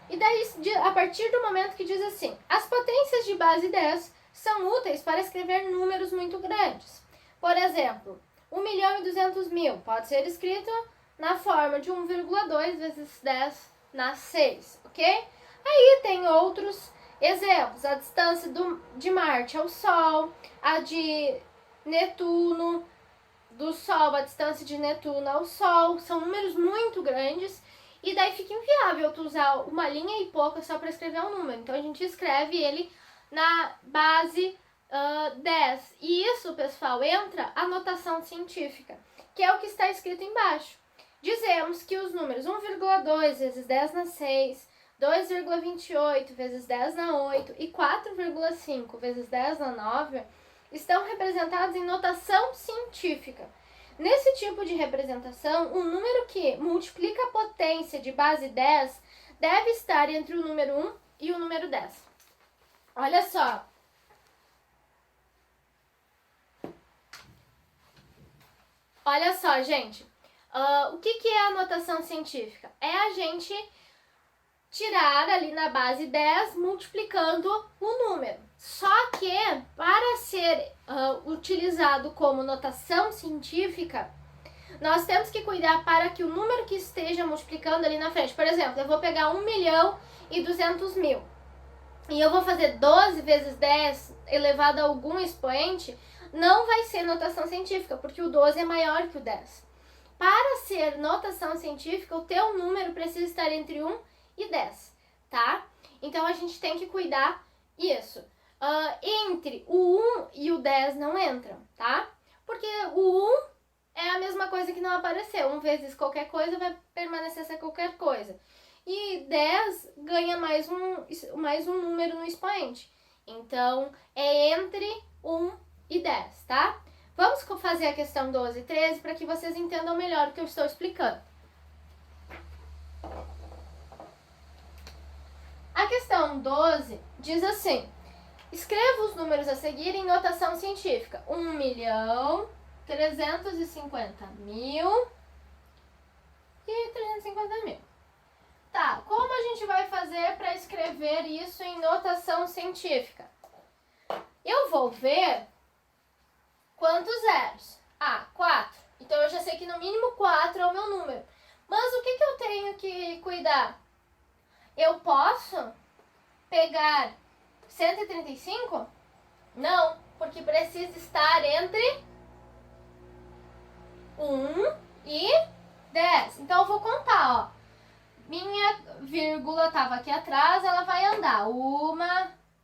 [SPEAKER 1] E daí, a partir do momento que diz assim, as potências de base 10 são úteis para escrever números muito grandes. Por exemplo, 1.200.000 pode ser escrito na forma de 1,2 vezes 10 na 6, ok? Aí tem outros exemplos, a distância de Marte ao Sol, a de Netuno, do Sol, a distância de Netuno ao Sol, são números muito grandes e daí fica inviável tu usar uma linha e pouca só para escrever um número. Então a gente escreve ele na base 10. E isso, pessoal, entra a notação científica, que é o que está escrito embaixo. Dizemos que os números 1,2 vezes 10 na 6, 2,28 vezes 10 na 8 e 4,5 vezes 10 na 9 estão representados em notação científica. Nesse tipo de representação, o número que multiplica a potência de base 10 deve estar entre o número 1 e o número 10. Olha só. Olha só, gente. O que é a notação científica? É a gente tirar ali na base 10 multiplicando o número. Só que para ser utilizado como notação científica, nós temos que cuidar para que o número que esteja multiplicando ali na frente, por exemplo, eu vou pegar 1.200.000 e eu vou fazer 12 vezes 10 elevado a algum expoente, não vai ser notação científica, porque o 12 é maior que o 10. Para ser notação científica, o teu número precisa estar entre 1 e 10, tá? Então a gente tem que cuidar isso. Entre o 1 e o 10 não entram, tá? Porque o 1 é a mesma coisa que não apareceu. 1 vezes qualquer coisa vai permanecer ser qualquer coisa. E 10 ganha mais um número no expoente. Então, é entre 1 e 10, tá? Vamos fazer a questão 12 e 13 para que vocês entendam melhor o que eu estou explicando. A questão 12 diz assim: escreva os números a seguir em notação científica. 1.350.000 e 350.000. Tá, como a gente vai fazer para escrever isso em notação científica? Eu vou ver quantos zeros. 4. Então eu já sei que no mínimo 4 é o meu número. Mas o que eu tenho que cuidar? Eu posso pegar 135? Não, porque precisa estar entre 1 e 10. Então eu vou contar, ó. Minha vírgula estava aqui atrás, ela vai andar. 1,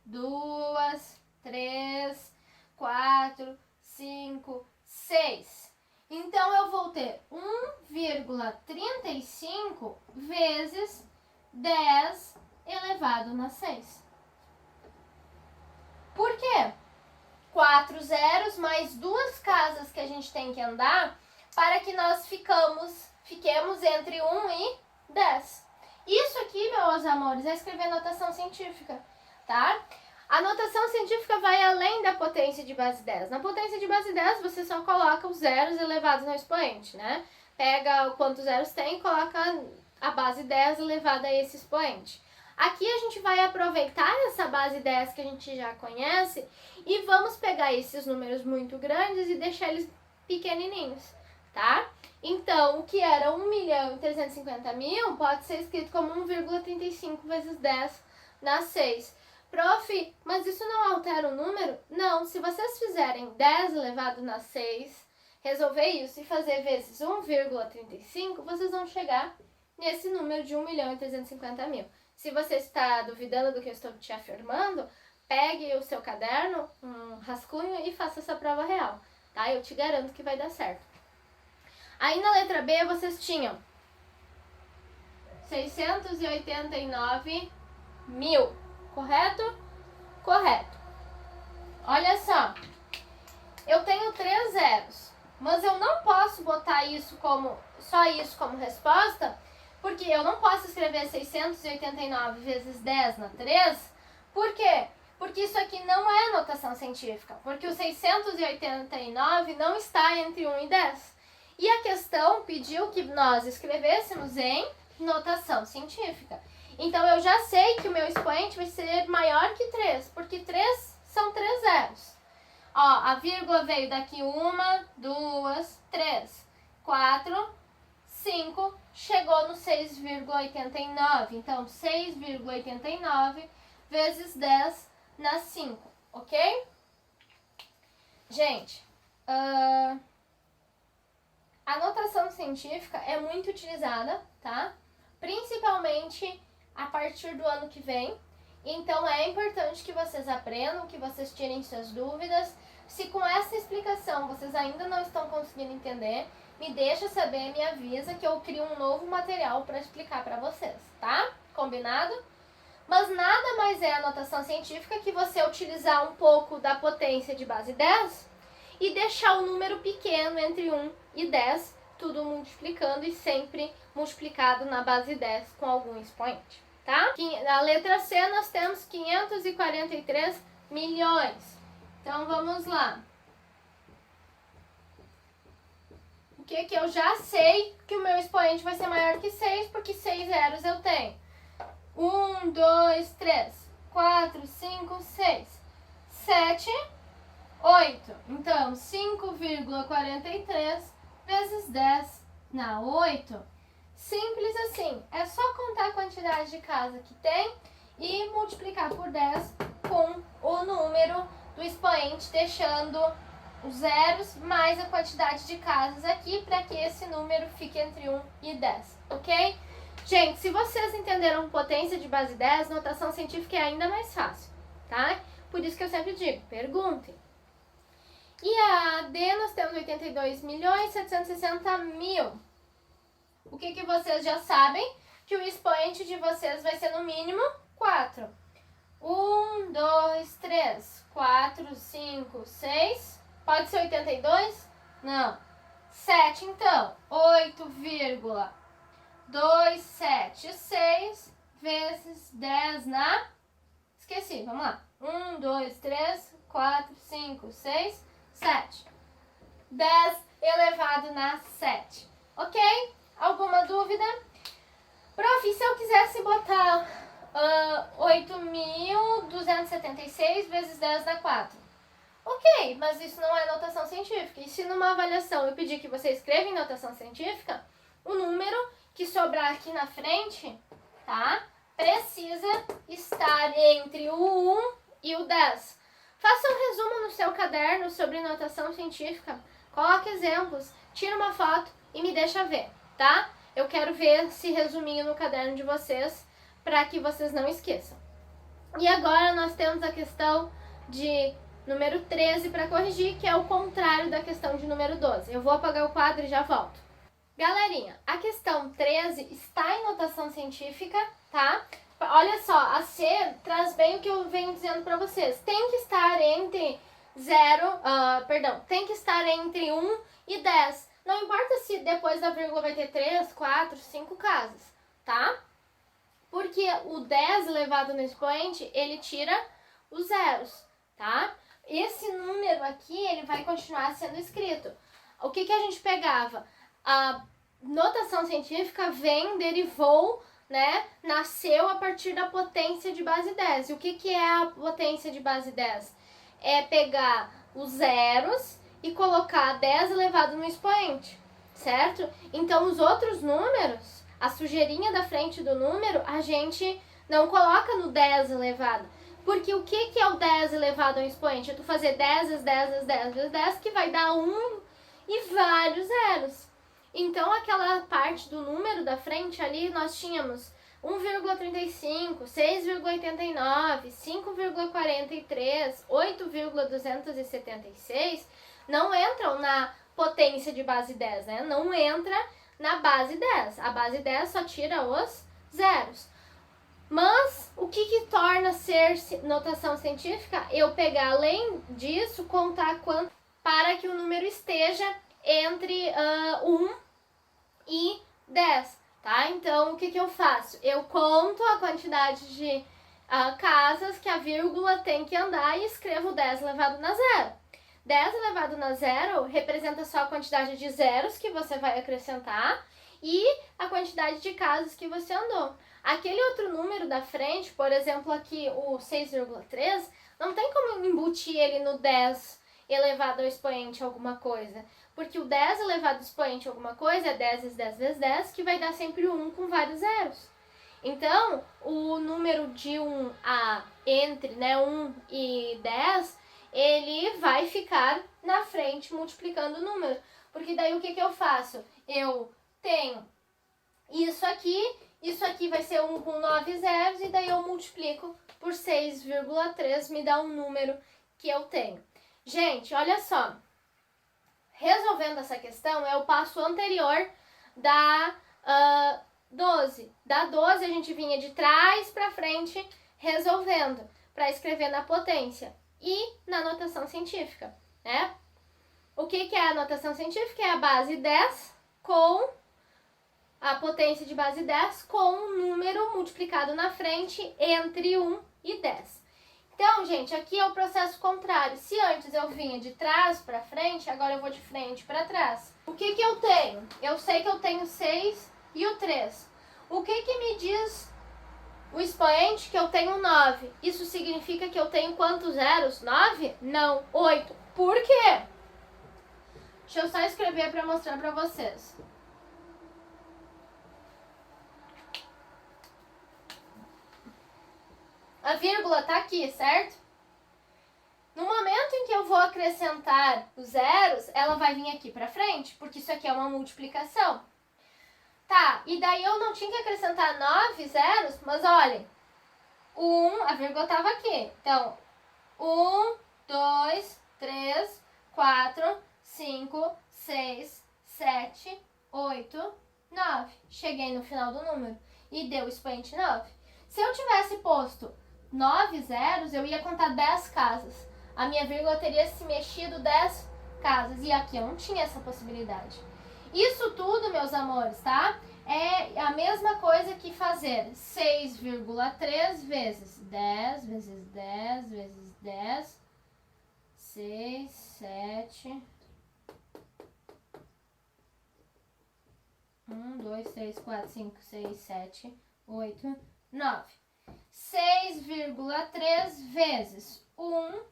[SPEAKER 1] 2, 3, 4, 5, 6. Então eu vou ter 1,35 vezes 10 elevado na 6. Por quê? 4 zeros mais 2 casas que a gente tem que andar para que nós fiquemos entre 1 e 10. Isso aqui, meus amores, é escrever notação científica, tá? A notação científica vai além da potência de base 10. Na potência de base 10, você só coloca os zeros elevados no expoente, né? Pega quantos zeros tem e coloca a base 10 elevada a esse expoente. Aqui a gente vai aproveitar essa base 10 que a gente já conhece e vamos pegar esses números muito grandes e deixar eles pequenininhos, tá? Então, o que era 1.350.000 pode ser escrito como 1,35 vezes 10 na 6. Prof, mas isso não altera o número? Não, se vocês fizerem 10 elevado na 6, resolver isso e fazer vezes 1,35, vocês vão chegar nesse número de 1.350.000. Se você está duvidando do que eu estou te afirmando, pegue o seu caderno, um rascunho e faça essa prova real, tá? Eu te garanto que vai dar certo. Aí na letra B vocês tinham 689 1000. Correto? Correto. Olha só. Eu tenho 3 zeros, mas eu não posso botar só isso como resposta, porque eu não posso escrever 689 vezes 10 na 3. Por quê? Porque isso aqui não é notação científica, porque o 689 não está entre 1 e 10. E a questão pediu que nós escrevêssemos em notação científica. Então eu já sei que o meu expoente vai ser maior que 3, porque 3 são 3 zeros. Ó, a vírgula veio daqui 1, 2, 3, 4, 5, chegou no 6,89. Então, 6,89 vezes 10 na 5, ok? Gente, a notação científica é muito utilizada, tá? Principalmente a partir do ano que vem. Então, é importante que vocês aprendam, que vocês tirem suas dúvidas. Se com essa explicação vocês ainda não estão conseguindo entender, me deixa saber, me avisa que eu crio um novo material para explicar para vocês, tá? Combinado? Mas nada mais é a notação científica que você utilizar um pouco da potência de base 10 e deixar o número pequeno entre 1 e 10, tudo multiplicando e sempre multiplicado na base 10 com algum expoente. Tá? Na letra C nós temos 543 milhões. Então vamos lá. O que eu já sei que o meu expoente vai ser maior que 6, porque 6 zeros eu tenho. 1, 2, 3, 4, 5, 6, 7, 8. Então 5,43 vezes 10 na 8. Simples assim, é só contar a quantidade de casa que tem e multiplicar por 10 com o número do expoente, deixando os zeros mais a quantidade de casas aqui para que esse número fique entre 1 e 10, ok? Gente, se vocês entenderam potência de base 10, notação científica é ainda mais fácil, tá? Por isso que eu sempre digo, perguntem. E a D nós temos 82.760.000. O que vocês já sabem? Que o expoente de vocês vai ser no mínimo 4. 1, 2, 3, 4, 5, 6. Pode ser 82? Não. 7, então. 8,276 vezes 10 na... Esqueci, vamos lá. 1, 2, 3, 4, 5, 6, 7. 10 elevado na 7. Ok? Alguma dúvida? Prof, e se eu quisesse botar 8.276 vezes 10 dá 4? Ok, mas isso não é notação científica. E se numa avaliação eu pedir que você escreva em notação científica, o número que sobrar aqui na frente, tá? Precisa estar entre o 1 e o 10. Faça um resumo no seu caderno sobre notação científica. Coloque exemplos, tira uma foto e me deixa ver. Tá? Eu quero ver esse resuminho no caderno de vocês para que vocês não esqueçam. E agora nós temos a questão de número 13 para corrigir, que é o contrário da questão de número 12. Eu vou apagar o quadro e já volto. Galerinha, a questão 13 está em notação científica, tá? Olha só, a C traz bem o que eu venho dizendo para vocês. Tem que estar entre tem que estar entre 1 e 10. Não importa se depois da vírgula vai ter 3, 4, 5 casas, tá? Porque o 10 elevado no expoente, ele tira os zeros, tá? Esse número aqui, ele vai continuar sendo escrito. O que a gente pegava? A notação científica derivou, né? Nasceu a partir da potência de base 10. E o que é a potência de base 10? É pegar os zeros e colocar 10 elevado no expoente, certo? Então, os outros números, a sujeirinha da frente do número, a gente não coloca no 10 elevado. Porque o que é o 10 elevado ao expoente? É tu fazer 10 vezes 10 vezes 10 vezes 10, que vai dar 1 e vários zeros. Então, aquela parte do número da frente ali, nós tínhamos 1,35, 6,89, 5,43, 8,276, não entram na potência de base 10, né? Não entra na base 10. A base 10 só tira os zeros. Mas o que torna ser notação científica? Eu pegar, além disso, contar quanto para que o número esteja entre 1 e 10, tá? Então, o que eu faço? Eu conto a quantidade de casas que a vírgula tem que andar e escrevo 10 elevado na zero. 10 elevado na zero representa só a quantidade de zeros que você vai acrescentar e a quantidade de casas que você andou. Aquele outro número da frente, por exemplo, aqui o 6,3, não tem como embutir ele no 10 elevado ao expoente alguma coisa. Porque o 10 elevado ao expoente alguma coisa é 10 vezes 10 vezes 10, que vai dar sempre o 1 com vários zeros. Então, o número de 1 a entre 1 e 10, ele vai ficar na frente multiplicando o número. Porque daí o que eu faço? Eu tenho isso aqui vai ser 1 com 9 zeros, e daí eu multiplico por 6,3, me dá um número que eu tenho. Gente, olha só. Resolvendo essa questão é o passo anterior da 12. Da 12 a gente vinha de trás para frente resolvendo para escrever na potência e na notação científica, né? O que é a notação científica? É a base 10 com a potência de base 10 com um número multiplicado na frente entre 1 e 10. Então, gente, aqui é o processo contrário. Se antes eu vinha de trás para frente, agora eu vou de frente para trás. O que eu tenho? Eu sei que eu tenho 6 e o 3. O que me diz o expoente? Que eu tenho 9. Isso significa que eu tenho quantos zeros? 9? Não, 8. Por quê? Deixa eu só escrever para mostrar para vocês. A vírgula tá aqui, certo? No momento em que eu vou acrescentar os zeros, ela vai vir aqui pra frente, porque isso aqui é uma multiplicação. Tá, e daí eu não tinha que acrescentar 9 zeros, mas olhem, a vírgula tava aqui. Então, 1, 2, 3, 4, 5, 6, 7, 8, 9. Cheguei no final do número e deu o expoente 9. Se eu tivesse posto 9 zeros, eu ia contar 10 casas. A minha vírgula teria se mexido 10 casas. E aqui eu não tinha essa possibilidade. Isso tudo, meus amores, tá? É a mesma coisa que fazer 6,3 vezes 10, vezes 10, vezes 10, 6, 7... 1, 2, 3, 4, 5, 6, 7, 8, 9. 6,3 vezes 1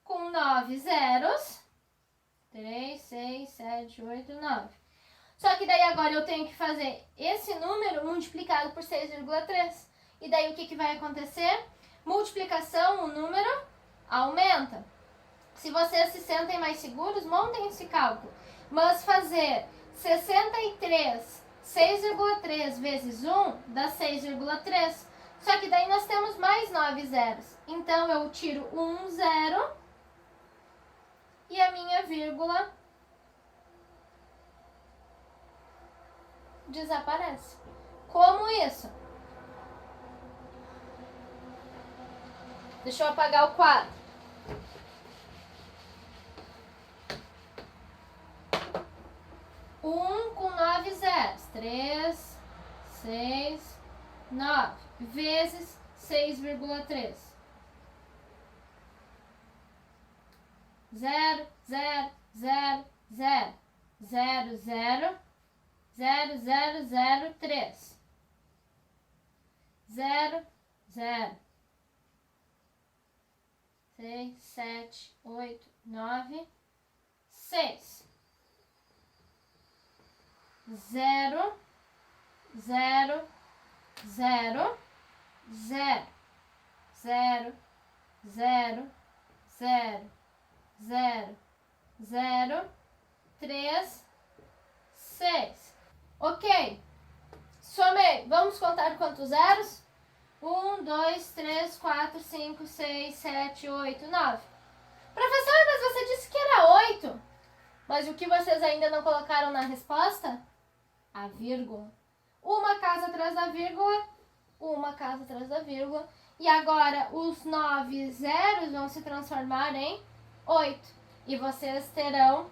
[SPEAKER 1] com 9 zeros. 3, 6, 7, 8, 9. Só que daí agora eu tenho que fazer esse número multiplicado por 6,3. E daí o que vai acontecer? Multiplicação, o número aumenta. Se vocês se sentem mais seguros, montem esse cálculo. Mas fazer 63, 6,3 vezes 1 dá 6,3. Só que daí nós temos mais 9 zeros. Então, eu tiro um zero e a minha vírgula desaparece. Como isso? Deixa eu apagar o quadro. Com 9 zeros. 3, 6, 9. Vezes 6,3. 0, 0, 0, 0, 0, 0, 0, 0, 0, 3. 0, 0, 6, 7, 8, 9, 6. 0, 0, 0, 0, 0, 0, 0, 0, 0, 3, 6. Ok. Somei. Vamos contar quantos zeros? 1, 2, 3, 4, 5, 6, 7, 8, 9. Professor, mas você disse que era 8. Mas o que vocês ainda não colocaram na resposta? A vírgula. Uma casa atrás da vírgula uma casa atrás da vírgula. E agora os 9 zeros vão se transformar em 8. E vocês terão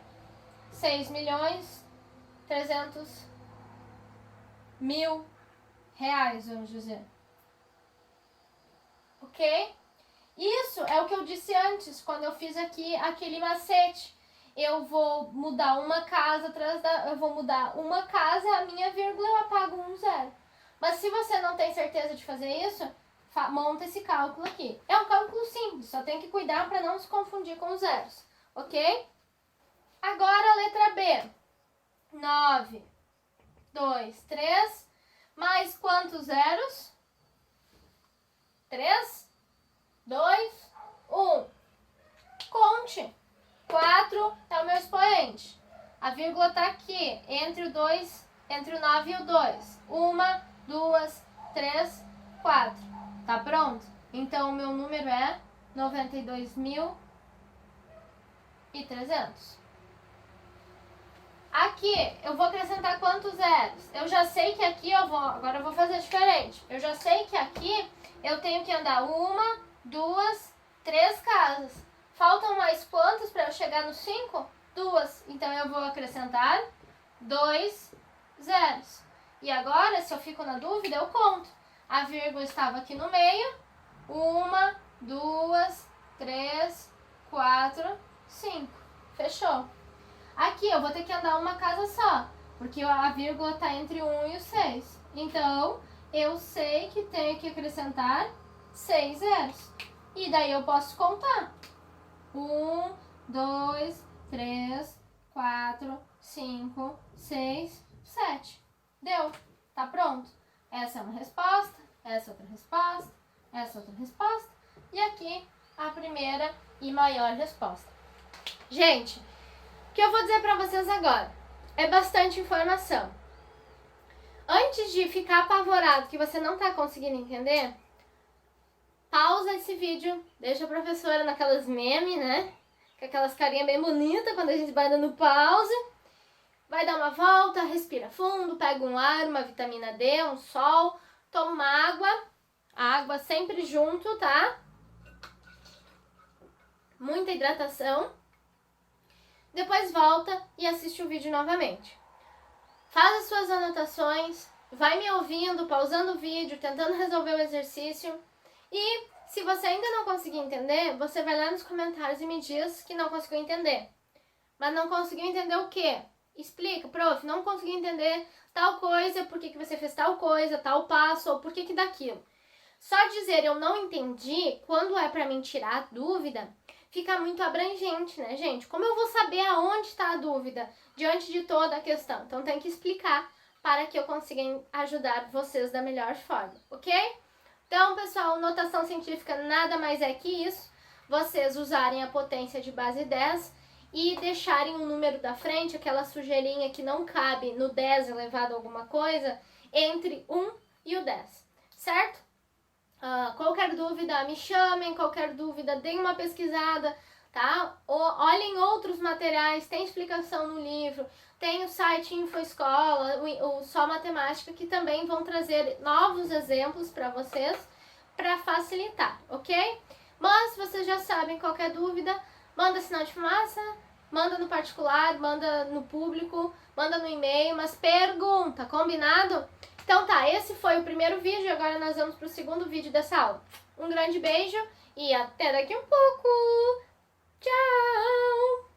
[SPEAKER 1] 6.300.000 reais, vamos dizer. Ok? Isso é o que eu disse antes, quando eu fiz aqui aquele macete. Eu vou mudar uma casa atrás da... Eu vou mudar uma casa, a minha vírgula eu apago um zero. Mas se você não tem certeza de fazer isso, monta esse cálculo aqui. É um cálculo simples, só tem que cuidar para não se confundir com os zeros. Ok? Agora a letra B. 9, 2, 3. Mais quantos zeros? 3, 2, 1. Conte. 4 é o meu expoente. A vírgula está aqui, entre o 9 e o 2. 1, 2, 3, 4. Tá pronto? Então, o meu número é 92.300. Aqui, eu vou acrescentar quantos zeros? Eu já sei que aqui agora eu vou fazer diferente. Eu já sei que aqui eu tenho que andar 1, 2, 3 casas. Faltam mais quantos para eu chegar no 5? 2. Então, eu vou acrescentar 2 zeros. E agora, se eu fico na dúvida, eu conto. A vírgula estava aqui no meio. 1, 2, 3, 4, 5. Fechou. Aqui eu vou ter que andar uma casa só, porque a vírgula está entre o 1 e o 6. Então, eu sei que tenho que acrescentar 6 zeros. E daí eu posso contar. 1, 2, 3, 4, 5, 6, 7. Deu. Tá pronto. Essa é uma resposta, essa é outra resposta, essa é outra resposta. E aqui a primeira e maior resposta. Gente, o que eu vou dizer pra vocês agora é bastante informação. Antes de ficar apavorado que você não tá conseguindo entender, pausa esse vídeo, deixa a professora naquelas memes, né? Com aquelas carinhas bem bonitas quando a gente vai dando pause. Vai dar uma volta, respira fundo, pega um ar, uma vitamina D, um sol, toma uma água. A água sempre junto, tá? Muita hidratação. Depois volta e assiste o vídeo novamente. Faz as suas anotações, vai me ouvindo, pausando o vídeo, tentando resolver o exercício. E se você ainda não conseguir entender, você vai lá nos comentários e me diz que não conseguiu entender. Mas não conseguiu entender o quê? Explica, prof, não consegui entender tal coisa, por que você fez tal coisa, tal passo, ou por que daquilo. Só dizer eu não entendi, quando é para mim tirar a dúvida, fica muito abrangente, né, gente? Como eu vou saber aonde está a dúvida diante de toda a questão? Então tem que explicar para que eu consiga ajudar vocês da melhor forma, ok? Então, pessoal, notação científica nada mais é que isso. Vocês usarem a potência de base 10 e deixarem um número da frente, aquela sujeirinha que não cabe no 10 elevado a alguma coisa, entre 1 e o 10, certo? Qualquer dúvida, me chamem, qualquer dúvida, deem uma pesquisada, tá? Olhem outros materiais, tem explicação no livro, tem o site InfoEscola, o Só Matemática, que também vão trazer novos exemplos para vocês, para facilitar, ok? Mas vocês já sabem, qualquer dúvida, manda sinal de fumaça, manda no particular, manda no público, manda no e-mail, mas pergunta, combinado? Então tá, esse foi o primeiro vídeo, agora nós vamos para o segundo vídeo dessa aula. Um grande beijo e até daqui um pouco! Tchau!